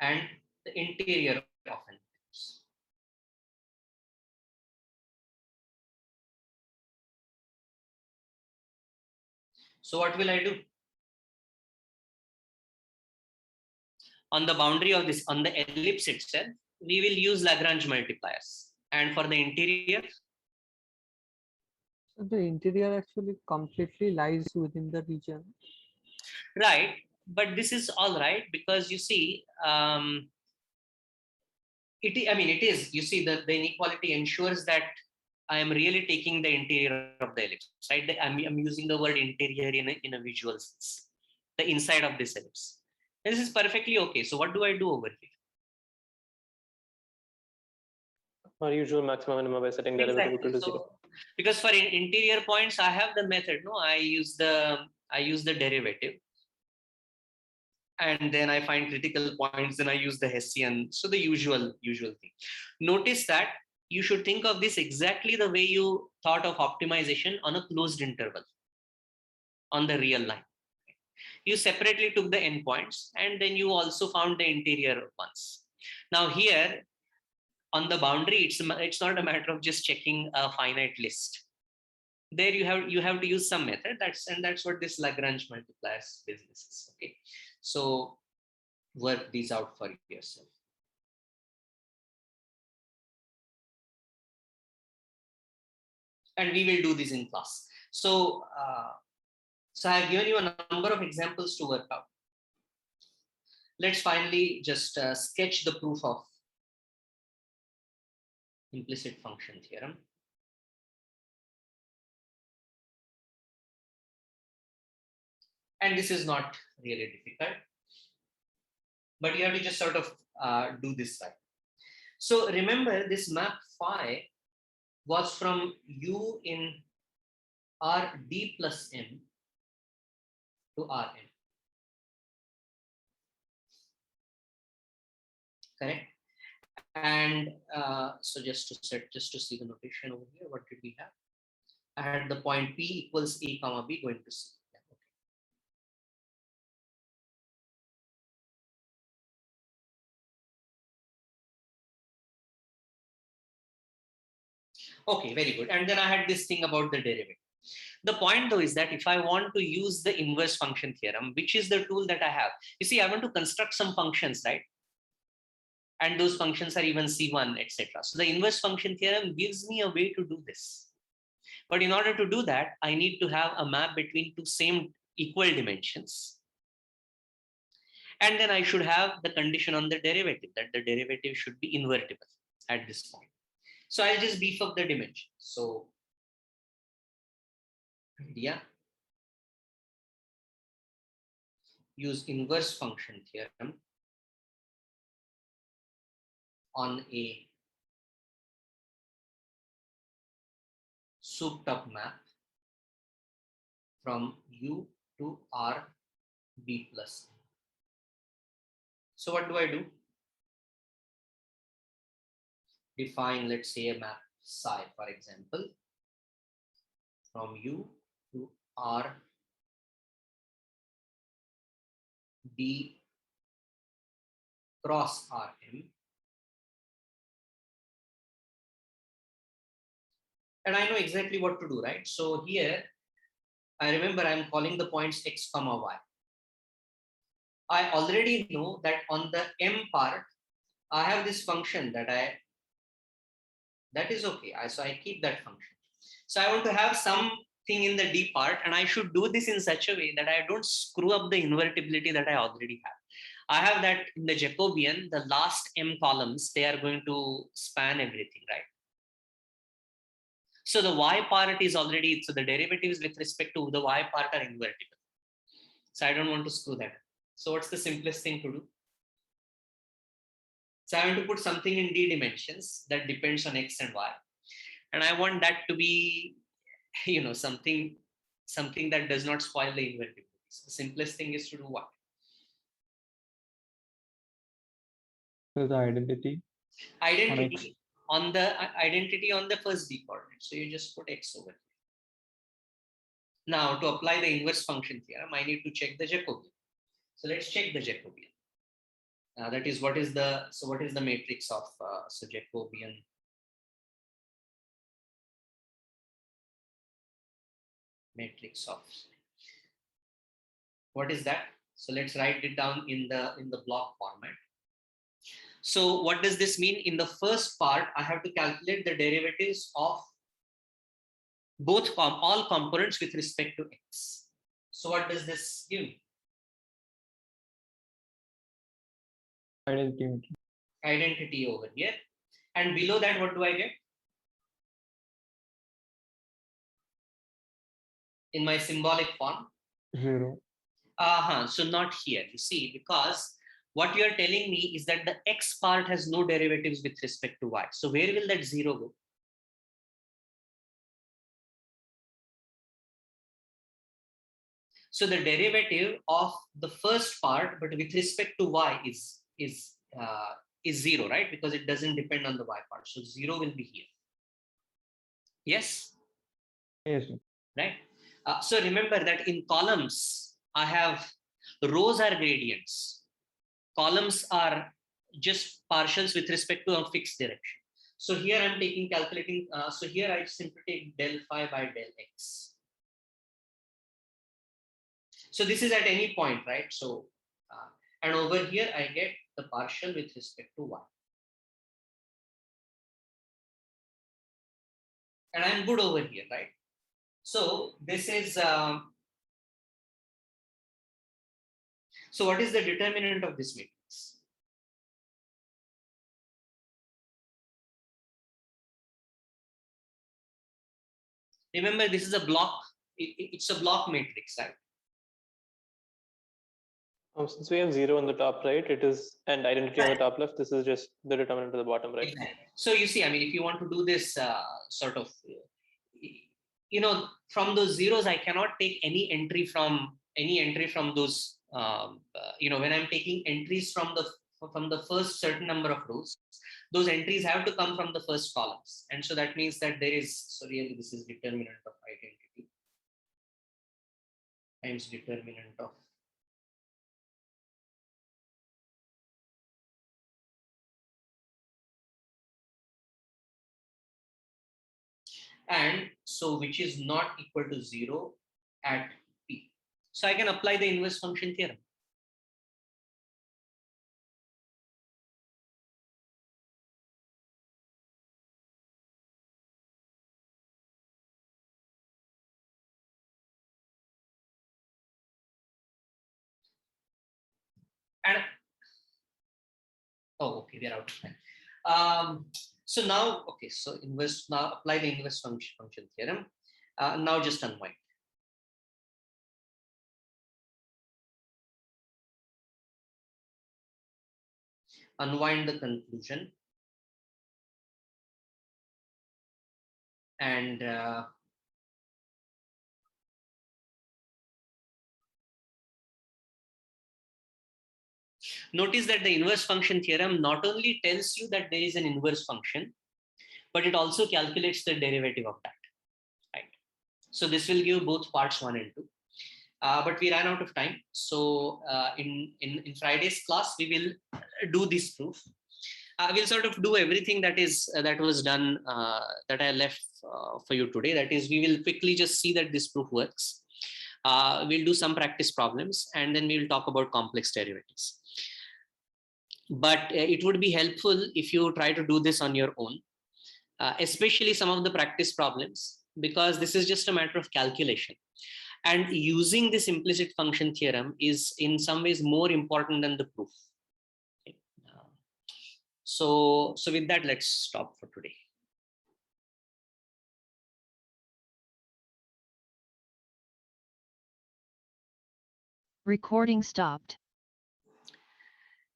And the interior of an ellipse. So what will I do? On the boundary of this, on the ellipse itself, we will use Lagrange multipliers. And for the interior, So the interior actually completely lies within the region. right? But this is all right because you see, it is, you see, the inequality ensures that I am really taking the interior of the ellipse, right? I'm using the word interior in a visual sense, the inside of this ellipse. This is perfectly okay. So what do I do over here? Or usual maximum minimum by setting derivative equal to 0. So, because for interior points, I have the method. No, I use the derivative, and then I find critical points. Then I use the Hessian. So the usual thing. Notice that you should think of this exactly the way you thought of optimization on a closed interval on the real line. You separately took the endpoints, and then you also found the interior ones. Now here on the boundary, it's not a matter of just checking a finite list. There you have to use some method. That's what this Lagrange multipliers business is. Okay, so work these out for yourself. And we will do this in class. So so I have given you a number of examples to work out. Let's finally just sketch the proof of implicit function theorem. And this is not really difficult, but you have to just sort of do this right. So remember, this map phi was from U in Rd plus M to Rn. Correct? And so just to see the notation over here, what did we have? I had the point P equals A comma B going to C. Okay, very good. And then I had this thing about the derivative. The point though is that if I want to use the inverse function theorem, which is the tool that I have, you see, I want to construct some functions, right? And those functions are even C1, etc. So the inverse function theorem gives me a way to do this. But in order to do that, I need to have a map between two same equal dimensions. And then I should have the condition on the derivative, that the derivative should be invertible at this point. So I'll just beef up the dimension. So idea, use inverse function theorem on a souped up map from U to R B plus. So what do I do? Define, let's say, a map psi, for example, from U to R D cross Rm. And I know exactly what to do, right? So here, I remember I'm calling the points x comma y. I already know that on the m part, I have this function that is okay. So I keep that function. So I want to have something in the d part, and I should do this in such a way that I don't screw up the invertibility that I already have. I have that in the Jacobian, the last m columns, they are going to span everything, right? So the y part is already, so the derivatives with respect to the y part are invertible. So I don't want to screw that. So what's the simplest thing to do? So I want to put something in d dimensions that depends on x and y. And I want that to be, something that does not spoil the invertibility. So the simplest thing is to do what? So the identity on the first d coordinate. So you just put x over here. Now to apply the inverse function theorem, I need to check the Jacobian. So let's check the Jacobian. That is, what is the matrix of Jacobian? Matrix of, what is that? So let's write it down in the block format. So what does this mean? In the first part, I have to calculate the derivatives of all components with respect to x. So what does this give me? Identity over here. And below that, what do I get? In my symbolic form? 0. So not here, you see, because what you are telling me is that the x part has no derivatives with respect to y. So where will that 0 go? So the derivative of the first part, but with respect to y is 0, right? Because it doesn't depend on the y part. So 0 will be here. Yes? Yes, sir. Right? So remember that in columns, I have rows are gradients. Columns are just partials with respect to a fixed direction. So here I'm calculating. So here I simply take del phi by del x. So this is at any point, right? So, and over here I get the partial with respect to y. And I'm good over here, right? So this is, so what is the determinant of this matrix? Remember, this is a block, it's a block matrix, right? Since we have 0 on the top right, it is, and identity on the top left, this is just the determinant to the bottom right. Exactly. So you see, I mean, if you want to do this sort of, from those zeros, I cannot take any entry from those, when I'm taking entries from the first certain number of rows, those entries have to come from the first columns. And so that means that there is, so really this is determinant of identity times determinant of and so which is not equal to 0 at p. So I can apply the inverse function theorem. And oh, okay, we are out of time. So now, okay, so now apply the inverse function theorem. Now just unwind. Unwind the conclusion. And notice that the inverse function theorem not only tells you that there is an inverse function, but it also calculates the derivative of that, right? So this will give both parts 1 and 2. But we ran out of time. So in Friday's class, we will do this proof. We'll sort of do everything that was done, that I left for you today. That is, we will quickly just see that this proof works. We'll do some practice problems, and then we will talk about complex derivatives. But it would be helpful if you try to do this on your own, especially some of the practice problems, because this is just a matter of calculation. And using this implicit function theorem is in some ways more important than the proof. Okay. So with that, let's stop for today. Recording stopped.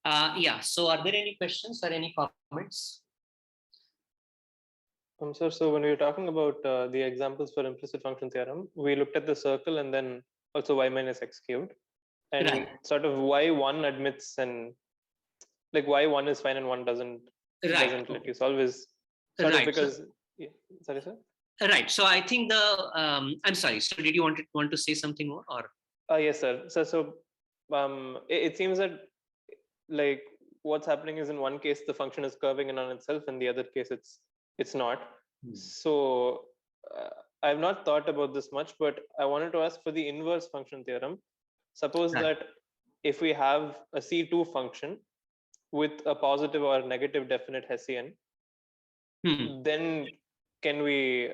Yeah, so are there any questions or any comments? Sir, so when we were talking about the examples for implicit function theorem, we looked at the circle and then also y minus x cubed, and Right. sort of y1 admits, and like y1 is fine and 1 doesn't let you solve is sort of because sorry sir. Right. So I think I'm sorry. So did you want to say something more, or? Yes, sir. So it seems that like what's happening is in one case the function is curving in on itself, and the other case it's not. So I've not thought about this much, but I wanted to ask for the inverse function theorem. Suppose that if we have a C2 function with a positive or negative definite Hessian, then can we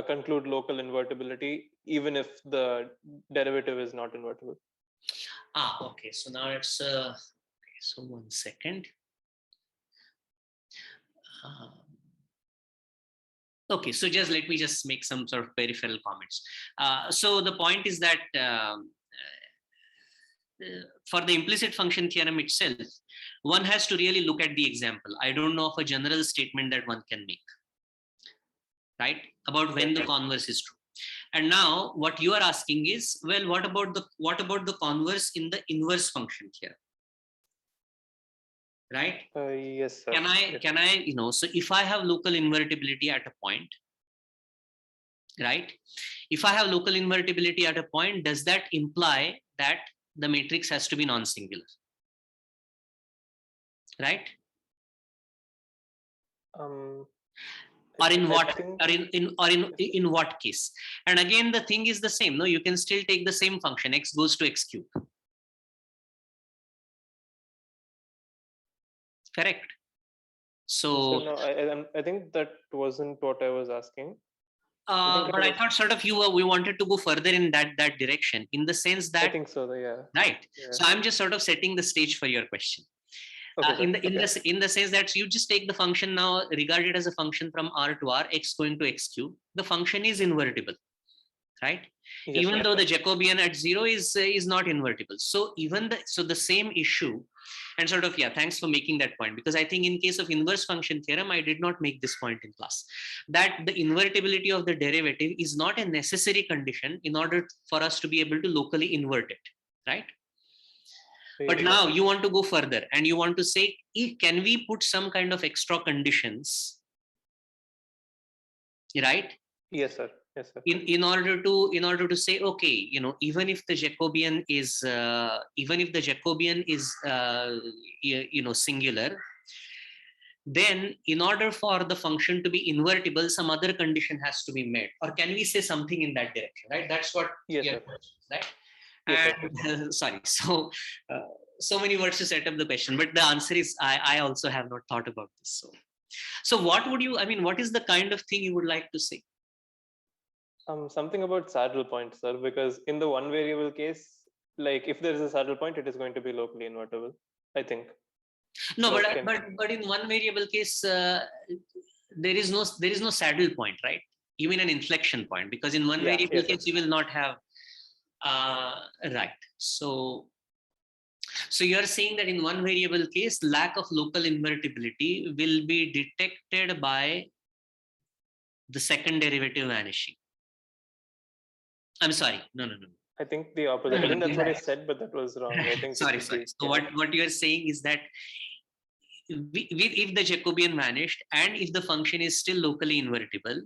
conclude local invertibility even if the derivative is not invertible? Okay. So now it's okay, so 1 second. Okay, so let me make some sort of peripheral comments. So the point is that for the implicit function theorem itself, one has to really look at the example. I don't know of a general statement that one can make, right? About when the converse is true. And now what you are asking is, well, what about the converse in the inverse function theorem? Right? Yes, sir. Can I, so if I have local invertibility at a point, right? If I have local invertibility at a point, does that imply that the matrix has to be non-singular? Right? Or in what, in what case? And again, the thing is the same. No, you can still take the same function, x goes to x cube. Correct. So no, I think that wasn't what I was asking. But I thought sort of we wanted to go further in that direction, in the sense that I think so. Yeah. Right. Yeah. So I'm just sort of setting the stage for your question. Okay, in the sense that you just take the function now, regard it as a function from R to R, x going to x cube. The function is invertible, right? Yes, Even though the Jacobian at 0 is not invertible. So the same issue, and sort of, yeah, thanks for making that point, because I think in case of inverse function theorem, I did not make this point in class, that the invertibility of the derivative is not a necessary condition in order for us to be able to locally invert it, right? But now you want to go further and you want to say, can we put some kind of extra conditions, right? Yes, sir. Yes, sir. In order to say, okay, even if the Jacobian is singular, then in order for the function to be invertible, some other condition has to be met. Or can we say something in that direction, right? That's what yes, right? Yes, and sorry, so many words to set up the question, but the answer is I also have not thought about this. So what would you, what is the kind of thing you would like to say? Something about saddle point, sir, because in the one variable case, like if there is a saddle point, it is going to be locally invertible, I think. No, but in one variable case, there is no saddle point, right? You mean an inflection point, because in one variable case you will not have right. So you're saying that in one variable case, lack of local invertibility will be detected by the second derivative vanishing. I'm sorry. No. I think the opposite. I think that's what I said, but that was wrong. I think sorry. So what you're saying is that if the Jacobian vanished and if the function is still locally invertible,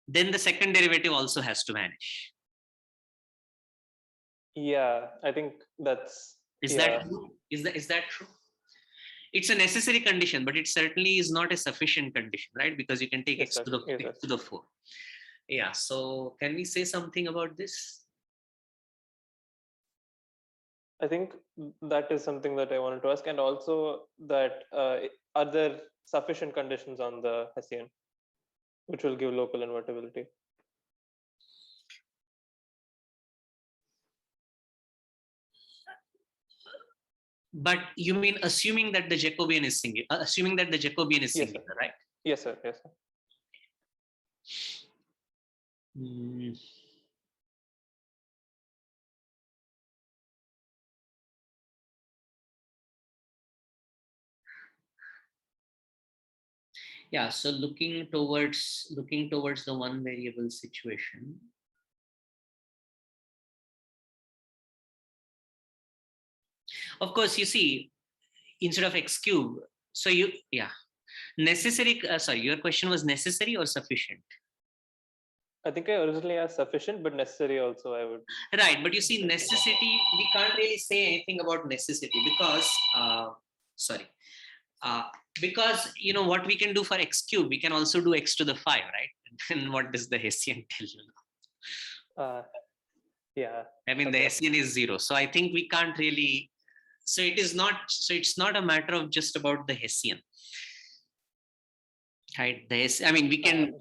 then the second derivative also has to vanish. Yeah, I think that's. Is that true? Is that true? It's a necessary condition, but it certainly is not a sufficient condition, right? Because you can take x to the 4. Yeah. So can we say something about this? I think that is something that I wanted to ask, and also that are there sufficient conditions on the Hessian which will give local invertibility? But you mean assuming that the Jacobian is singular, singular, right? Yes, sir. Yes, sir. Yeah, so looking towards the one variable situation. Of course, you see, instead of x cube, so necessary, sorry, your question was necessary or sufficient? I think I originally asked sufficient, but necessary also I would. Right, but you see, necessity, we can't really say anything about necessity because, because what we can do for x cube, we can also do x to the 5, right? And what does the Hessian tell you now? Yeah. The Hessian is 0. So I think we can't really, so it's not a matter of just about the Hessian. Right? We can,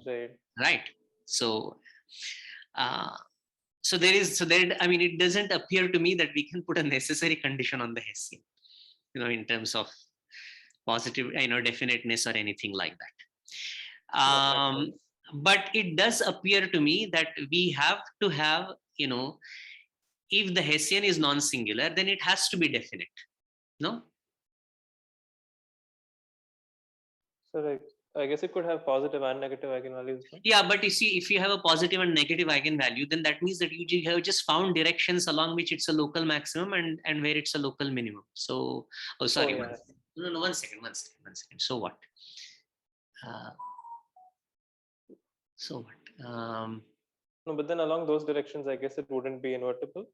right. So, it doesn't appear to me that we can put a necessary condition on the Hessian, in terms of positive, definiteness or anything like that. But it does appear to me that we have to have, if the Hessian is non-singular, then it has to be definite. No? So like, I guess it could have positive and negative eigenvalues. No? Yeah, but you see, if you have a positive and negative eigenvalue, then that means that you have just found directions along which it's a local maximum and where it's a local minimum. So, oh, sorry. yeah. No, 1 second. So what? So what? No, but then along those directions, I guess it wouldn't be invertible.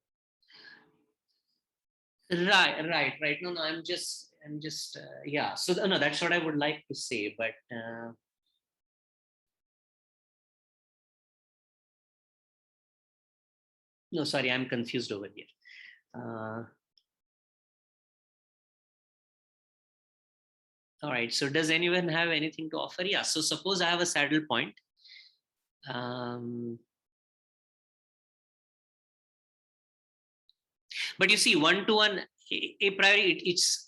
Right. No, I'm just, yeah. So no, that's what I would like to say, but. No, sorry, I'm confused over here. All right, so does anyone have anything to offer? Yeah, so suppose I have a saddle point. But you see, 1-to-1, a priori, it's.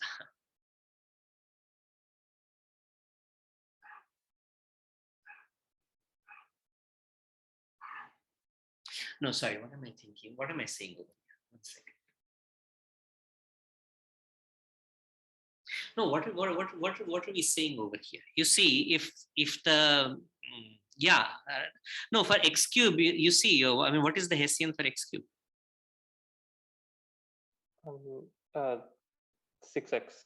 No, sorry, what am I thinking? What am I saying over here? 1 second. No, what are we saying over here? You see, if the yeah, no, for x cube, you see, I mean, what is the Hessian for x cube? 6x.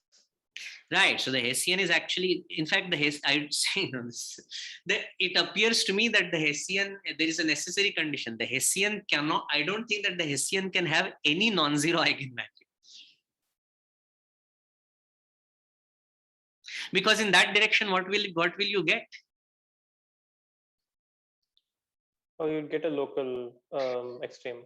Right. So the Hessian is actually, in fact, I would say, it appears to me that the Hessian, there is a necessary condition. The Hessian cannot, I don't think that the Hessian can have any non-zero eigenvalue. Because in that direction, what will you get? Or you'd get a local extremum.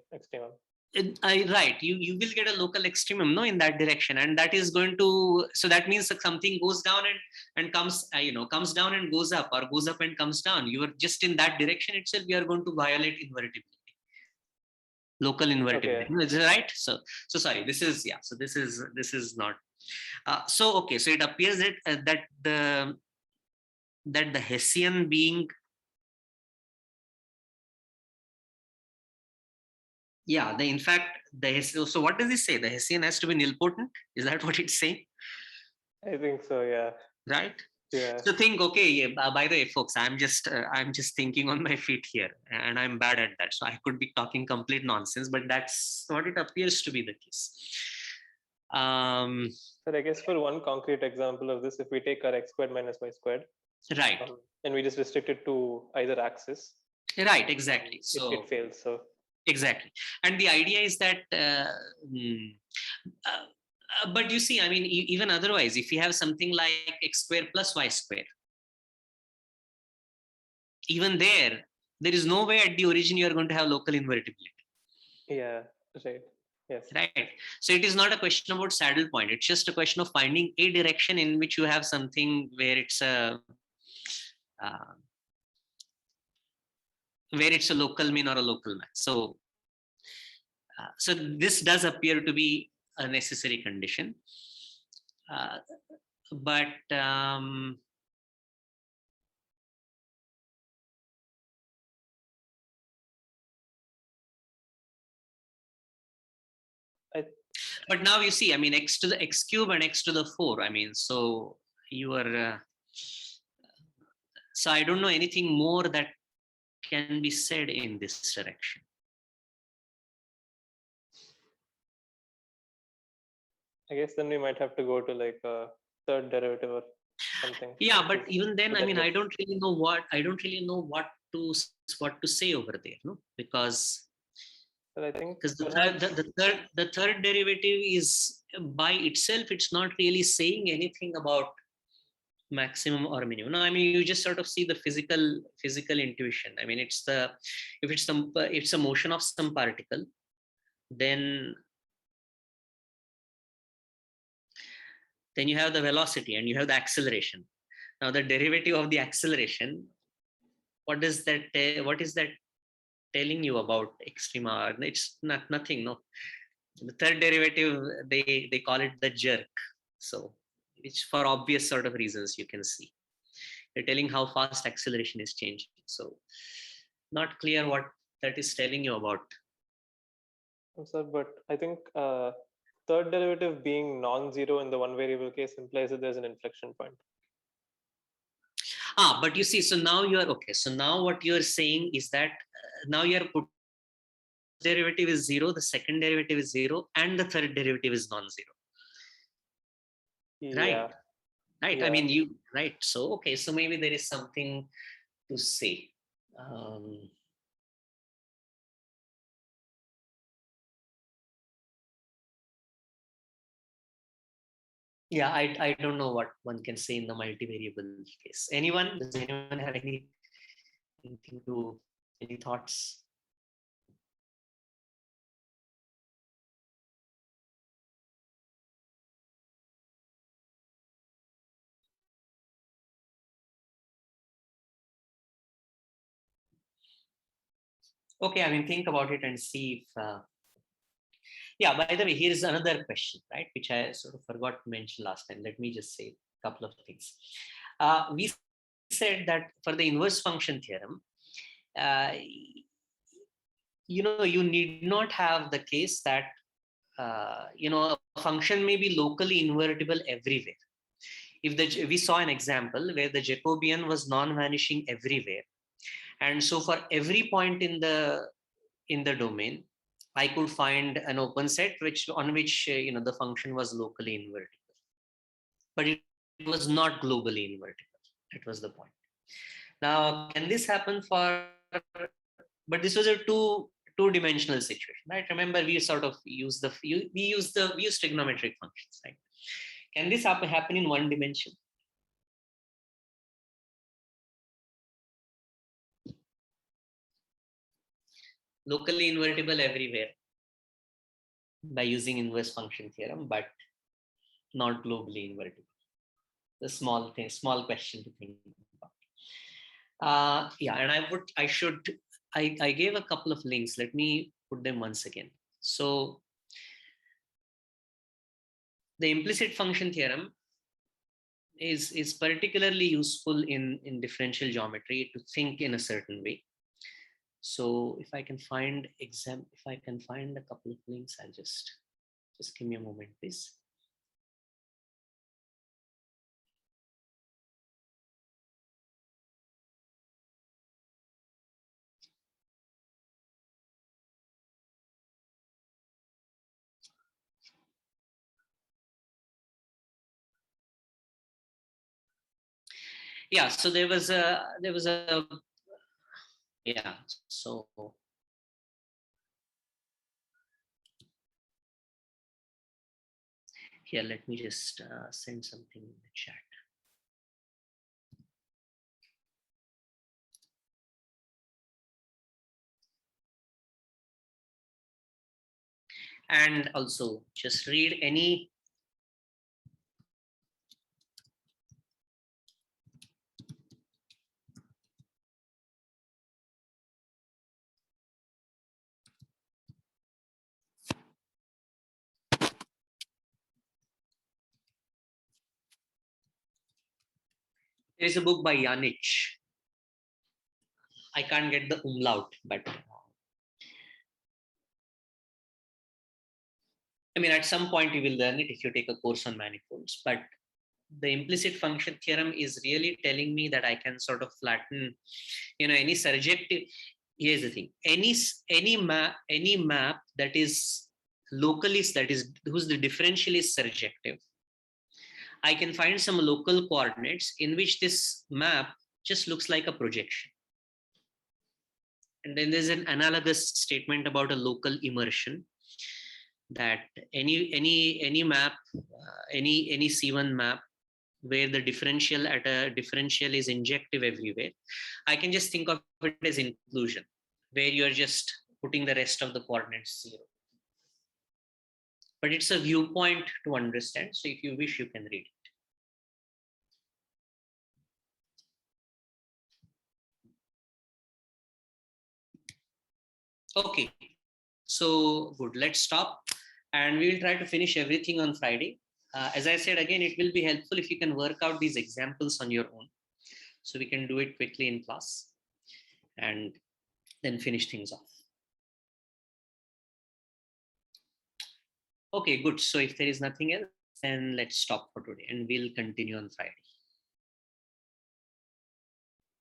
Right, you will get a local extremum, no, in that direction, and that is going to, so that means that something goes down and comes, comes down and goes up, or goes up and comes down. You are just in that direction itself, you are going to violate invertibility, local invertibility. Okay. No, is it right? So sorry, this is, yeah, so this is not. So okay, so it appears that the Hessian being. Yeah, in fact, so what does it say? The Hessian has to be nilpotent? Is that what it's saying? I think so, yeah. Right? Yeah. So think, okay, yeah, by the way, folks, I'm just thinking on my feet here, and I'm bad at that. So I could be talking complete nonsense, but that's what it appears to be the case. So I guess for one concrete example of this, if we take our x squared minus y squared, right, and we just restrict it to either axis, right, exactly. So it fails. So exactly, and the idea is that. But you see, I mean, even otherwise, if you have something like x squared plus y squared, even there is no way at the origin you are going to have local invertibility. Yeah, right. Yes. Right. So it is not a question about saddle point. It's just a question of finding a direction in which you have something where it's a local min or a local max. So so this does appear to be a necessary condition. But but now you see, I mean, x to the x cube and x to the 4. I mean, so you are. So I don't know anything more that can be said in this direction. I guess then we might have to go to like a third derivative or something. Yeah, but even then, I mean, I don't really know what to say over there, no, because. But I think Because the third derivative is by itself, it's not really saying anything about maximum or minimum. No, I mean, you just sort of see the physical intuition. I mean, if it's a motion of some particle, then you have the velocity and you have the acceleration. Now, the derivative of the acceleration, what is that telling you about extrema? It's nothing, no. The third derivative, they call it the jerk. So it's for obvious sort of reasons, you can see. They're telling how fast acceleration is changing. So not clear what that is telling you about Sir, but I think third derivative being non-zero in the one variable case implies that there's an inflection point. But you see, so now you are okay. So now what you are saying is that now you are put derivative is zero, the second derivative is zero, and the third derivative is non-zero. Yeah. Right. I Yeah. mean, you right. So okay. So maybe there is something to say. Um, yeah, I don't know what one can say in the multivariable case. Anyone? Does anyone have anything to any thoughts? Okay, I mean, think about it and see if. Yeah, by the way, here is another question, right, which I sort of forgot to mention last time. Let me just say a couple of things. We said that for the inverse function theorem, you need not have the case that, a function may be locally invertible everywhere. We saw an example where the Jacobian was non-vanishing everywhere. And so for every point in the domain, I could find an open set on which the function was locally invertible, but it was not globally invertible. That was the point. Now, can this happen for? But this was a two-dimensional situation, right? Remember, we sort of use we use trigonometric functions, right? Can this happen in one dimension? Locally invertible everywhere by using inverse function theorem, but not globally invertible. The small question to think about. Yeah, and I gave a couple of links. Let me put them once again. So the implicit function theorem is particularly useful in differential geometry to think in a certain way. So if I can find a couple of links, I'll just give me a moment, please. Yeah, so there was a yeah, so here, let me just send something in the chat. And also just read any there is a book by Janich. I can't get the umlaut, but I mean, at some point you will learn it if you take a course on manifolds. But the implicit function theorem is really telling me that I can sort of flatten, any surjective. Here's the thing: any map that is locally, that is whose the differential is surjective, I can find some local coordinates in which this map just looks like a projection. And then there's an analogous statement about a local immersion, that any map, any C1 map where the differential is injective everywhere, I can just think of it as inclusion, where you're just putting the rest of the coordinates zero. But it's a viewpoint to understand. So if you wish, you can read it. Okay, so good. Let's stop, and we will try to finish everything on Friday. As I said, again, it will be helpful if you can work out these examples on your own, so we can do it quickly in class and then finish things off. Okay, good. So if there is nothing else, then let's stop for today and we'll continue on Friday.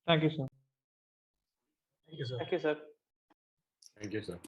Thank you, sir. Thank you, sir. Thank you, sir. Thank you, sir.